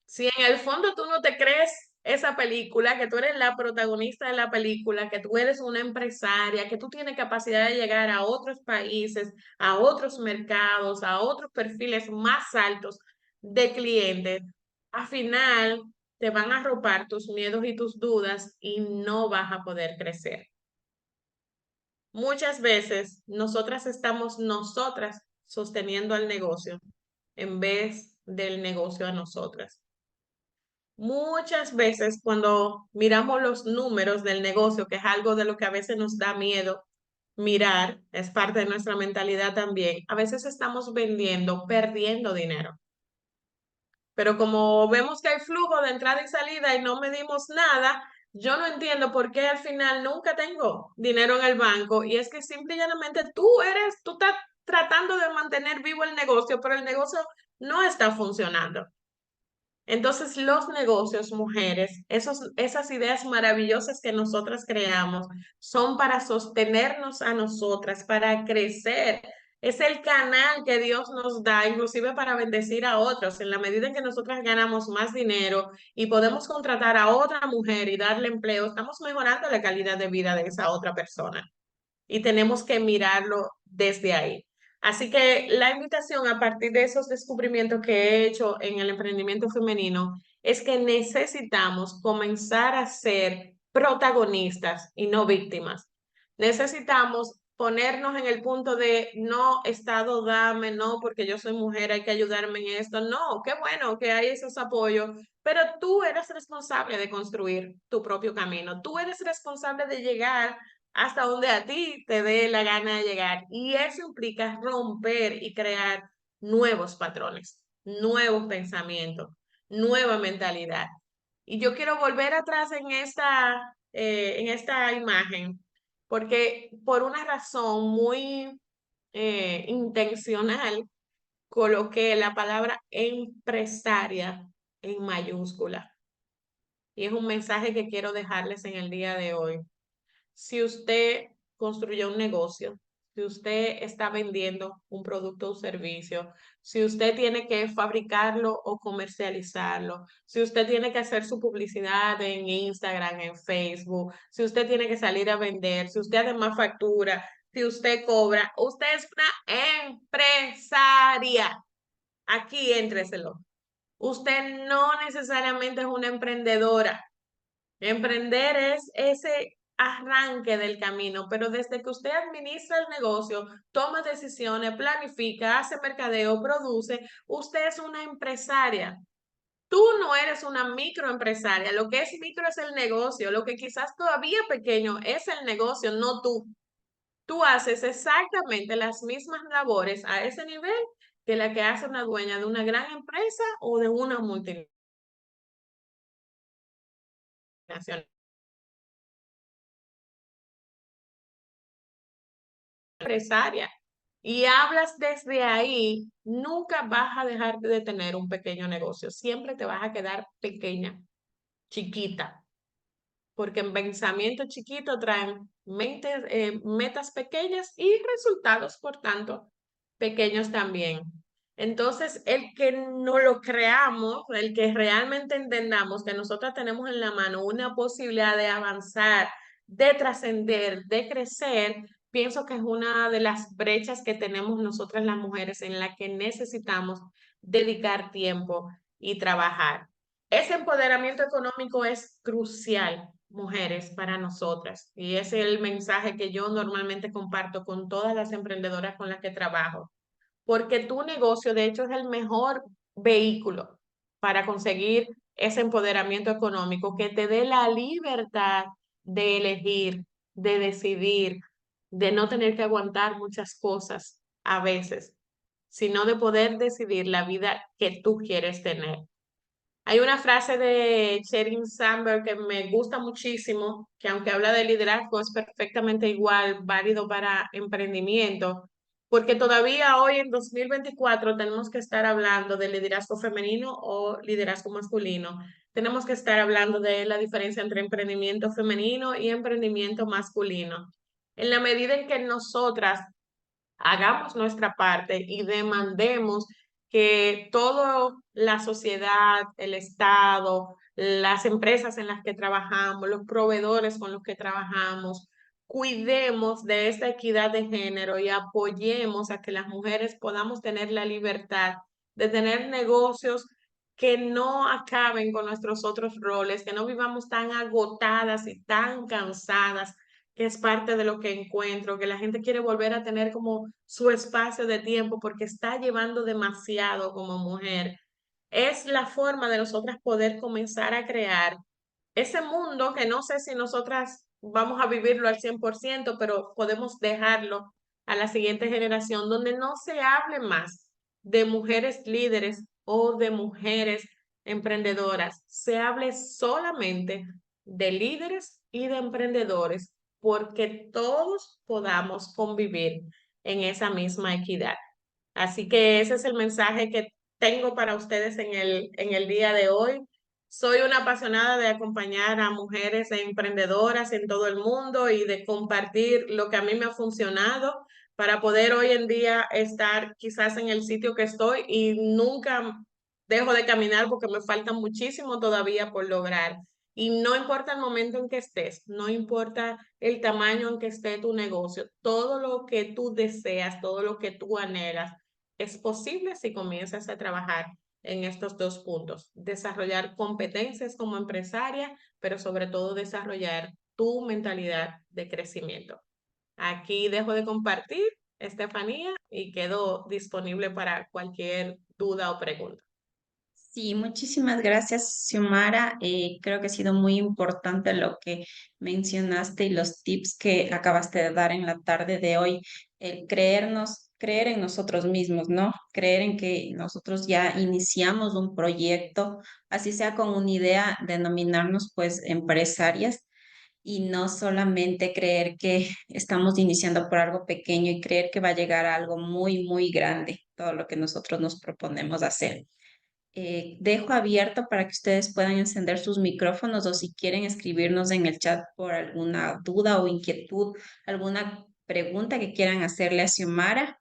Si en el fondo tú no te crees esa película, que tú eres la protagonista de la película, que tú eres una empresaria, que tú tienes capacidad de llegar a otros países, a otros mercados, a otros perfiles más altos de clientes, al final te van a arropar tus miedos y tus dudas y no vas a poder crecer. Muchas veces nosotras estamos sosteniendo el negocio en vez del negocio a nosotras. Muchas veces cuando miramos los números del negocio, que es algo de lo que a veces nos da miedo mirar, es parte de nuestra mentalidad también, a veces estamos vendiendo, perdiendo dinero. Pero como vemos que hay flujo de entrada y salida y no medimos nada, yo no entiendo por qué al final nunca tengo dinero en el banco. Y es que simple y llanamente tú estás tratando de mantener vivo el negocio, pero el negocio no está funcionando. Entonces, los negocios, mujeres, esas ideas maravillosas que nosotras creamos, son para sostenernos a nosotras, para crecer. Es el canal que Dios nos da, inclusive para bendecir a otros. En la medida en que nosotras ganamos más dinero y podemos contratar a otra mujer y darle empleo, estamos mejorando la calidad de vida de esa otra persona. Y tenemos que mirarlo desde ahí. Así que la invitación a partir de esos descubrimientos que he hecho en el emprendimiento femenino es que necesitamos comenzar a ser protagonistas y no víctimas. Necesitamos ponernos en el punto de no, Estado, dame, no, porque yo soy mujer, hay que ayudarme en esto. No, qué bueno que hay esos apoyos, pero tú eres responsable de construir tu propio camino. Tú eres responsable de llegar hasta donde a ti te dé la gana de llegar. Y eso implica romper y crear nuevos patrones, nuevos pensamientos, nueva mentalidad. Y yo quiero volver atrás en esta imagen, porque por una razón muy intencional coloqué la palabra empresaria en mayúscula. Y es un mensaje que quiero dejarles en el día de hoy. Si usted construyó un negocio, si usted está vendiendo un producto o servicio, si usted tiene que fabricarlo o comercializarlo, si usted tiene que hacer su publicidad en Instagram, en Facebook, si usted tiene que salir a vender, si usted además factura, si usted cobra, usted es una empresaria. Aquí éntreselo. Usted no necesariamente es una emprendedora. Emprender es ese arranque del camino, pero desde que usted administra el negocio, toma decisiones, planifica, hace mercadeo, produce, usted es una empresaria. Tú no eres una microempresaria, lo que es micro es el negocio, lo que quizás todavía pequeño es el negocio, no tú. Tú haces exactamente las mismas labores a ese nivel que la que hace una dueña de una gran empresa o de una multinacional. Empresaria y hablas desde ahí, nunca vas a dejar de tener un pequeño negocio, siempre te vas a quedar pequeña, chiquita, porque en pensamiento chiquito traen metas pequeñas y resultados, por tanto, pequeños también. Entonces, el que no lo creamos, el que realmente entendamos que nosotros tenemos en la mano una posibilidad de avanzar, de trascender, de crecer, pienso que es una de las brechas que tenemos nosotras las mujeres en la que necesitamos dedicar tiempo y trabajar. Ese empoderamiento económico es crucial, mujeres, para nosotras. Y ese es el mensaje que yo normalmente comparto con todas las emprendedoras con las que trabajo. Porque tu negocio, de hecho, es el mejor vehículo para conseguir ese empoderamiento económico que te dé la libertad de elegir, de decidir, de no tener que aguantar muchas cosas a veces, sino de poder decidir la vida que tú quieres tener. Hay una frase de Sheryl Sandberg que me gusta muchísimo, que aunque habla de liderazgo es perfectamente igual, válido para emprendimiento, porque todavía hoy en 2024 tenemos que estar hablando de liderazgo femenino o liderazgo masculino. Tenemos que estar hablando de la diferencia entre emprendimiento femenino y emprendimiento masculino. En la medida en que nosotras hagamos nuestra parte y demandemos que toda la sociedad, el Estado, las empresas en las que trabajamos, los proveedores con los que trabajamos, cuidemos de esta equidad de género y apoyemos a que las mujeres podamos tener la libertad de tener negocios que no acaben con nuestros otros roles, que no vivamos tan agotadas y tan cansadas, que es parte de lo que encuentro, que la gente quiere volver a tener como su espacio de tiempo porque está llevando demasiado como mujer. es la forma de nosotras poder comenzar a crear ese mundo que no sé si nosotras vamos a vivirlo al 100%, pero podemos dejarlo a la siguiente generación, donde no se hable más de mujeres líderes o de mujeres emprendedoras, se hable solamente de líderes y de emprendedores, porque todos podamos convivir en esa misma equidad. Así que ese es el mensaje que tengo para ustedes en el día de hoy. Soy una apasionada de acompañar a mujeres emprendedoras en todo el mundo y de compartir lo que a mí me ha funcionado para poder hoy en día estar quizás en el sitio que estoy y nunca dejo de caminar porque me falta muchísimo todavía por lograr. Y no importa el momento en que estés, no importa el tamaño en que esté tu negocio, todo lo que tú deseas, todo lo que tú anhelas, es posible si comienzas a trabajar en estos dos puntos. Desarrollar competencias como empresaria, pero sobre todo desarrollar tu mentalidad de crecimiento. Aquí dejo de compartir, Estefanía, y quedo disponible para cualquier duda o pregunta. Sí, muchísimas gracias, Xiomara. Creo que ha sido muy importante lo que mencionaste y los tips que acabaste de dar en la tarde de hoy. El creer en nosotros mismos, ¿no? Creer en que nosotros ya iniciamos un proyecto, así sea con una idea, denominarnos pues empresarias y no solamente creer que estamos iniciando por algo pequeño y creer que va a llegar a algo muy, muy grande, todo lo que nosotros nos proponemos hacer. Dejo abierto para que ustedes puedan encender sus micrófonos o si quieren escribirnos en el chat por alguna duda o inquietud, alguna pregunta que quieran hacerle a Xiomara,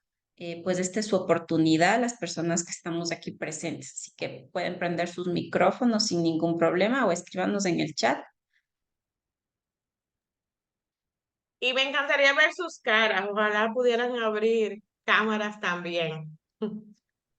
pues esta es su oportunidad, las personas que estamos aquí presentes. Así que pueden prender sus micrófonos sin ningún problema o escríbanos en el chat. Y me encantaría ver sus caras, ojalá pudieran abrir cámaras también.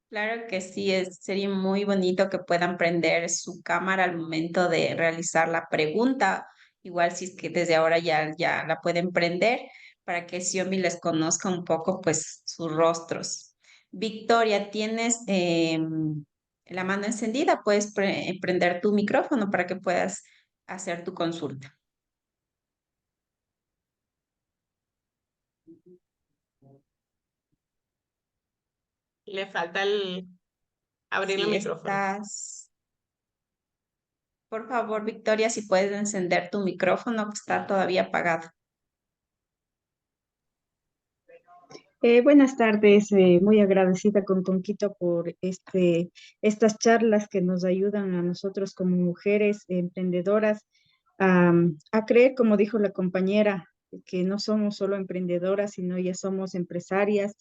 Claro que sí, sería muy bonito que puedan prender su cámara al momento de realizar la pregunta. Igual si es que desde ahora ya la pueden prender para que Xiomi les conozca un poco pues sus rostros. Victoria, tienes la mano encendida, puedes prender tu micrófono para que puedas hacer tu consulta. Le falta el abrir el Si micrófono. estás, por favor, Victoria, si puedes encender tu micrófono que está todavía apagado. Buenas tardes, muy agradecida con Conquito por estas charlas que nos ayudan a nosotros como mujeres emprendedoras a creer, como dijo la compañera, que no somos solo emprendedoras, sino ya somos empresarias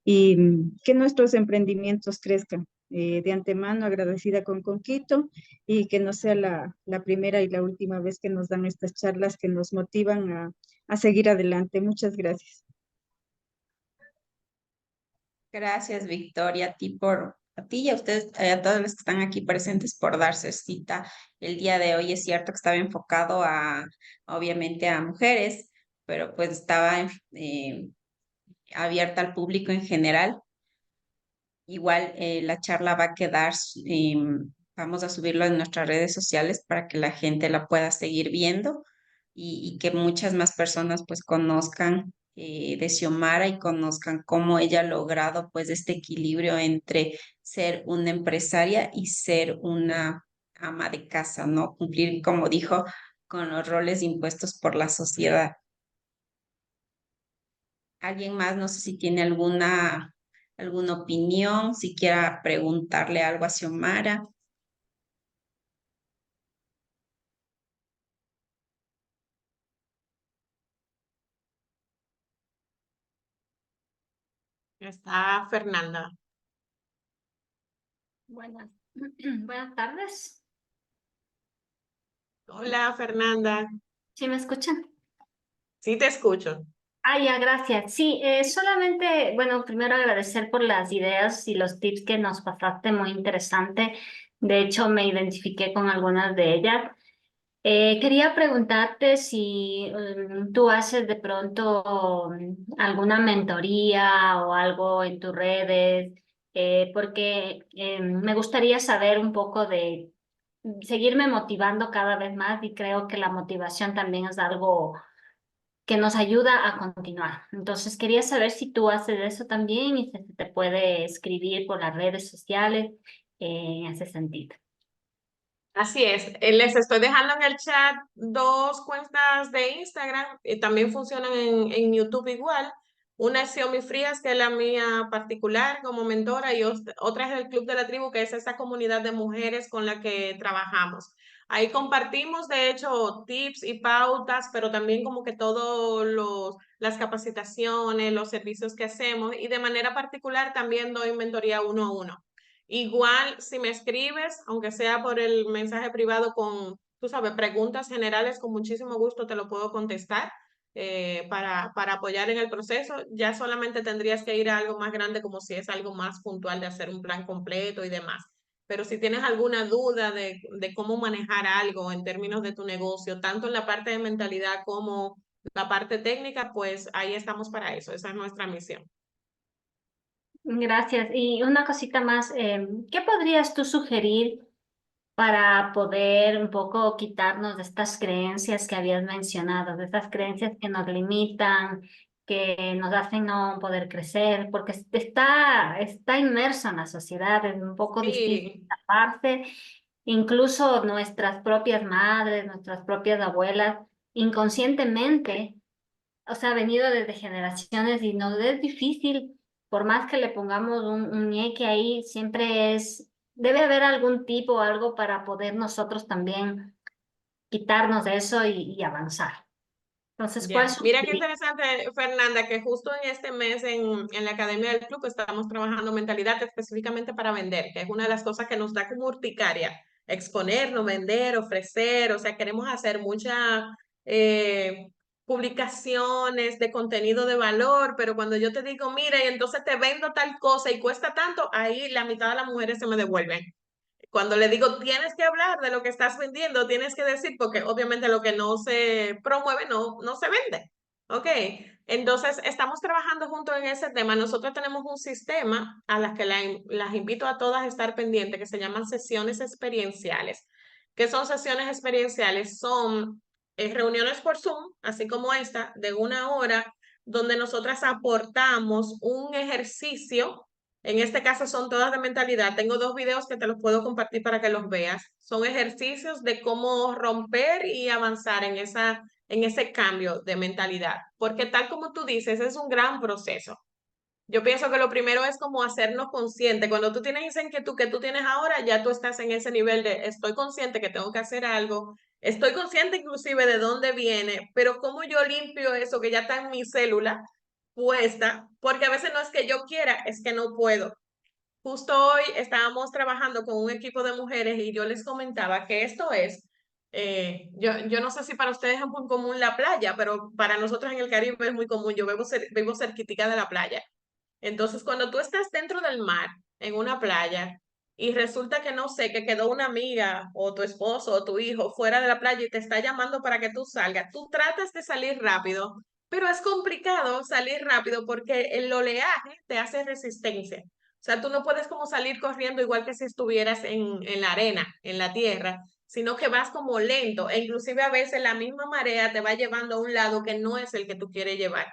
y que nuestros emprendimientos crezcan. De antemano, agradecida con Conquito y que no sea la primera y la última vez que nos dan estas charlas que nos motivan a seguir adelante. Muchas gracias. Gracias, Victoria, a ti y a ustedes, a todos los que están aquí presentes por darse cita. El día de hoy es cierto que estaba enfocado obviamente, a mujeres, pero pues estaba abierta al público en general. Igual la charla va a quedar, vamos a subirlo en nuestras redes sociales para que la gente la pueda seguir viendo y que muchas más personas pues conozcan de Xiomara y conozcan cómo ella ha logrado pues este equilibrio entre ser una empresaria y ser una ama de casa, ¿no? Cumplir, como dijo, con los roles impuestos por la sociedad. ¿Alguien más? No sé si tiene alguna opinión, si quiera preguntarle algo a Xiomara. Está Fernanda. Buenas, buenas tardes. Hola, Fernanda. ¿Sí me escuchan? Sí te escucho. Ah, ya, gracias. Sí, solamente, bueno, primero agradecer por las ideas y los tips que nos pasaste, muy interesante. De hecho, me identifiqué con algunas de ellas. Quería preguntarte si tú haces de pronto alguna mentoría o algo en tus redes porque me gustaría saber un poco de seguirme motivando cada vez más y creo que la motivación también es algo que nos ayuda a continuar. Entonces quería saber si tú haces eso también y si te puede escribir por las redes sociales en ese sentido. Así es, les estoy dejando en el chat 2 cuentas de Instagram y también funcionan en YouTube igual. Una es Xiomi Frías, que es la mía particular como mentora, y otra es el Club de la Tribu, que es esa comunidad de mujeres con la que trabajamos. Ahí compartimos, de hecho, tips y pautas, pero también como que todos las capacitaciones, los servicios que hacemos, y de manera particular también doy mentoría 1 a 1. Igual, si me escribes, aunque sea por el mensaje privado con, tú sabes, preguntas generales, con muchísimo gusto te lo puedo contestar para apoyar en el proceso. Ya solamente tendrías que ir a algo más grande, como si es algo más puntual de hacer un plan completo y demás. Pero si tienes alguna duda de cómo manejar algo en términos de tu negocio, tanto en la parte de mentalidad como la parte técnica, pues ahí estamos para eso. Esa es nuestra misión. Gracias. Y una cosita más, ¿qué podrías tú sugerir para poder un poco quitarnos de estas creencias que habías mencionado, de estas creencias que nos limitan, que nos hacen no poder crecer, porque está inmerso en la sociedad, es un poco difícil Sí. aparte, incluso nuestras propias madres, nuestras propias abuelas, inconscientemente, o sea, ha venido desde generaciones y nos es difícil, por más que le pongamos un ñeque ahí, siempre debe haber algún tipo o algo para poder nosotros también quitarnos de eso y avanzar. Entonces, ¿cuál Ya, es mira qué interesante, Fernanda, que justo en este mes en la Academia del Club estamos trabajando mentalidad específicamente para vender, que es una de las cosas que nos da como urticaria, exponernos, vender, ofrecer, o sea, queremos hacer muchas publicaciones de contenido de valor, pero cuando yo te digo, mira, y entonces te vendo tal cosa y cuesta tanto, ahí la mitad de las mujeres se me devuelven. Cuando le digo, tienes que hablar de lo que estás vendiendo, tienes que decir, porque obviamente lo que no se promueve no se vende. ¿Ok? Entonces, estamos trabajando juntos en ese tema. Nosotros tenemos un sistema a las que las invito a todas a estar pendientes, que se llaman sesiones experienciales. ¿Qué son sesiones experienciales? Son reuniones por Zoom, así como esta, de 1 hora, donde nosotras aportamos un ejercicio. En este caso son todas de mentalidad. Tengo 2 videos que te los puedo compartir para que los veas. Son ejercicios de cómo romper y avanzar en ese cambio de mentalidad. Porque tal como tú dices, es un gran proceso. Yo pienso que lo primero es como hacernos conscientes. Cuando tú tienes esa inquietud que tú tienes ahora, ya tú estás en ese nivel de estoy consciente que tengo que hacer algo, estoy consciente inclusive de dónde viene, pero cómo yo limpio eso que ya está en mi célula puesta, porque a veces no es que yo quiera, es que no puedo. Justo hoy estábamos trabajando con un equipo de mujeres y yo les comentaba que esto es, yo no sé si para ustedes es muy común la playa, pero para nosotros en el Caribe es muy común. Yo vivo cerquitica de la playa. Entonces, cuando tú estás dentro del mar, en una playa, y resulta que no sé, que quedó una amiga o tu esposo o tu hijo fuera de la playa y te está llamando para que tú salgas, tú tratas de salir rápido, pero es complicado salir rápido porque el oleaje te hace resistencia. O sea, tú no puedes como salir corriendo igual que si estuvieras en la arena, en la tierra, sino que vas como lento e inclusive a veces la misma marea te va llevando a un lado que no es el que tú quieres llevar.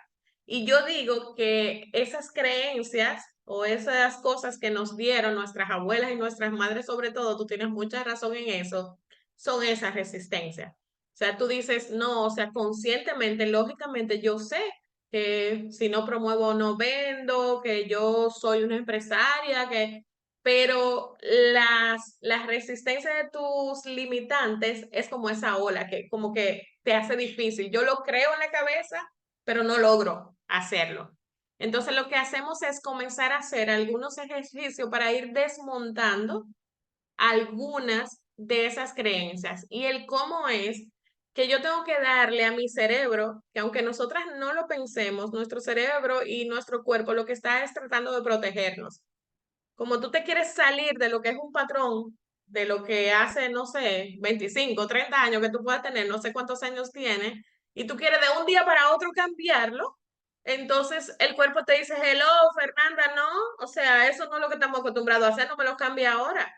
Y yo digo que esas creencias o esas cosas que nos dieron nuestras abuelas y nuestras madres, sobre todo, tú tienes mucha razón en eso, son esa resistencia. O sea, tú dices, no, o sea, conscientemente, lógicamente, yo sé que si no promuevo no vendo, que yo soy una empresaria, pero las resistencias de tus limitantes es como esa ola que como que te hace difícil. Yo lo creo en la cabeza, pero no logro hacerlo. Entonces lo que hacemos es comenzar a hacer algunos ejercicios para ir desmontando algunas de esas creencias. Y el cómo es que yo tengo que darle a mi cerebro, que aunque nosotras no lo pensemos, nuestro cerebro y nuestro cuerpo lo que está es tratando de protegernos. Como tú te quieres salir de lo que es un patrón, de lo que hace, no sé, 25, 30 años que tú puedas tener, no sé cuántos años tienes, y tú quieres de un día para otro cambiarlo, Entonces el cuerpo te dice, hello, Fernanda, no, o sea, eso no es lo que estamos acostumbrados a hacer, no me lo cambia ahora.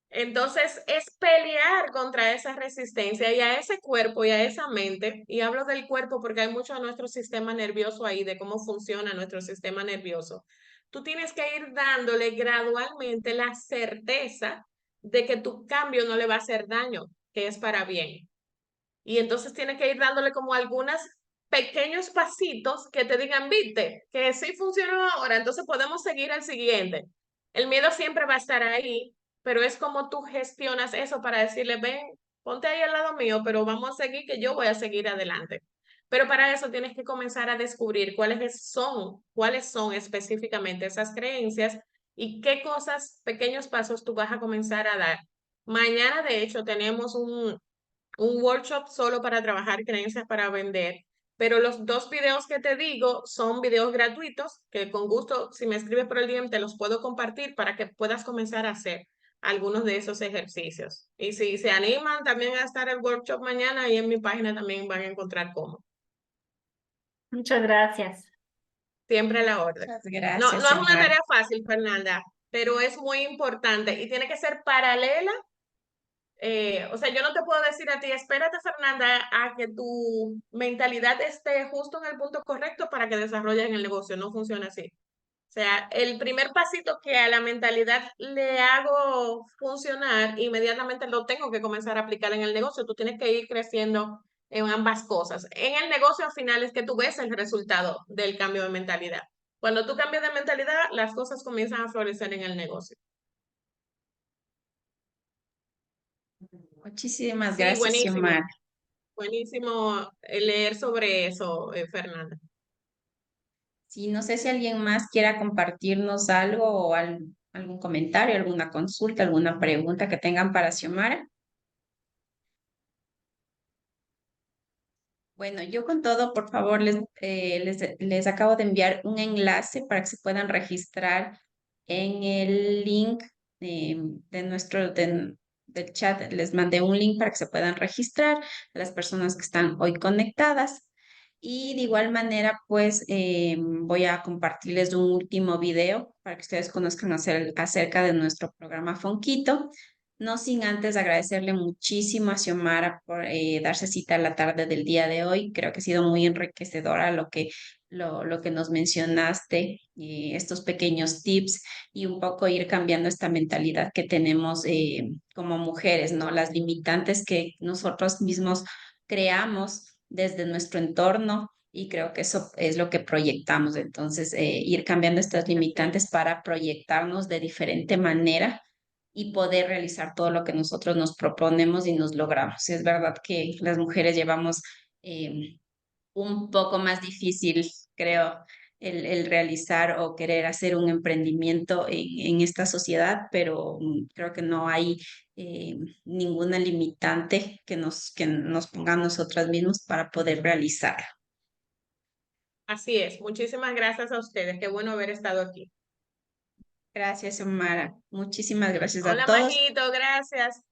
Entonces es pelear contra esa resistencia y a ese cuerpo y a esa mente, y hablo del cuerpo porque hay mucho de nuestro sistema nervioso ahí, de cómo funciona nuestro sistema nervioso. Tú tienes que ir dándole gradualmente la certeza de que tu cambio no le va a hacer daño, que es para bien. Y entonces tienes que ir dándole como algunos pequeños pasitos que te digan, viste, que sí funcionó ahora, entonces podemos seguir al siguiente. El miedo siempre va a estar ahí, pero es como tú gestionas eso para decirle, ven, ponte ahí al lado mío, pero vamos a seguir, que yo voy a seguir adelante. Pero para eso tienes que comenzar a descubrir cuáles son específicamente esas creencias y qué cosas, pequeños pasos tú vas a comenzar a dar. Mañana, de hecho, tenemos un workshop solo para trabajar creencias para vender, pero los 2 videos que te digo son videos gratuitos que con gusto, si me escribes por el DM, te los puedo compartir para que puedas comenzar a hacer algunos de esos ejercicios. Y si se animan también a estar el workshop mañana, ahí en mi página también van a encontrar cómo. Muchas gracias. Siempre a la orden. Muchas No, gracias, no es una Xiomara. tarea fácil, Fernanda, pero es muy importante y tiene que ser paralela. O sea, yo no te puedo decir a ti, espérate, Fernanda, a que tu mentalidad esté justo en el punto correcto para que desarrolles en el negocio. No funciona así. O sea, el primer pasito que a la mentalidad le hago funcionar, inmediatamente lo tengo que comenzar a aplicar en el negocio. Tú tienes que ir creciendo en ambas cosas. En el negocio al final es que tú ves el resultado del cambio de mentalidad. Cuando tú cambias de mentalidad, las cosas comienzan a florecer en el negocio. Muchísimas Sí, gracias, buenísimo. Xiomara. Buenísimo leer sobre eso, Fernanda. Sí, no sé si alguien más quiera compartirnos algo o algún comentario, alguna consulta, alguna pregunta que tengan para Xiomara. Bueno, yo con todo, por favor, les acabo de enviar un enlace para que se puedan registrar en el link de del chat. Les mandé un link para que se puedan registrar a las personas que están hoy conectadas. Y de igual manera, pues voy a compartirles un último video para que ustedes conozcan acerca de nuestro programa Fonquito. No sin antes agradecerle muchísimo a Xiomara por darse cita a la tarde del día de hoy. Creo que ha sido muy enriquecedora lo que nos mencionaste, estos pequeños tips y un poco ir cambiando esta mentalidad que tenemos como mujeres, ¿no? Las limitantes que nosotros mismos creamos desde nuestro entorno. Y creo que eso es lo que proyectamos. Entonces, ir cambiando estas limitantes para proyectarnos de diferente manera y poder realizar todo lo que nosotros nos proponemos y nos logramos. Es verdad que las mujeres llevamos un poco más difícil, creo, el realizar o querer hacer un emprendimiento en esta sociedad, pero creo que no hay ninguna limitante que nos ponga a nosotras mismas para poder realizar. Así es. Muchísimas gracias a ustedes. Qué bueno haber estado aquí. Gracias, Omara. Muchísimas gracias a Hola, todos. Majito, gracias.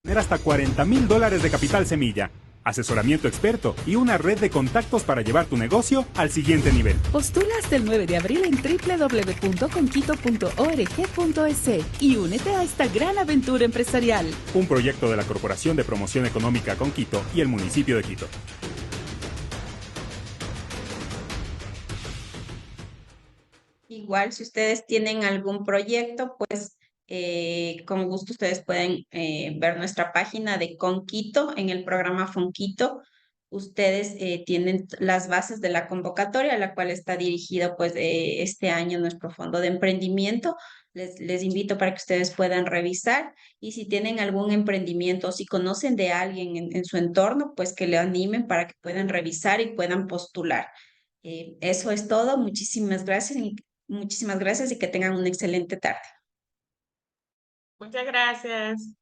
Tener hasta $40,000 de capital semilla, asesoramiento experto y una red de contactos para llevar tu negocio al siguiente nivel. Postula hasta el 9 de abril en www.conquito.org.es y únete a esta gran aventura empresarial. Un proyecto de la Corporación de Promoción Económica con Quito y el municipio de Quito. Igual, si ustedes tienen algún proyecto, pues con gusto ustedes pueden ver nuestra página de Conquito en el programa Fonquito. Ustedes tienen las bases de la convocatoria, a la cual está dirigido pues este año nuestro fondo de emprendimiento. Les invito para que ustedes puedan revisar y si tienen algún emprendimiento o si conocen de alguien en su entorno, pues que le animen para que puedan revisar y puedan postular. Eso es todo. Muchísimas gracias y que tengan una excelente tarde. Muchas gracias.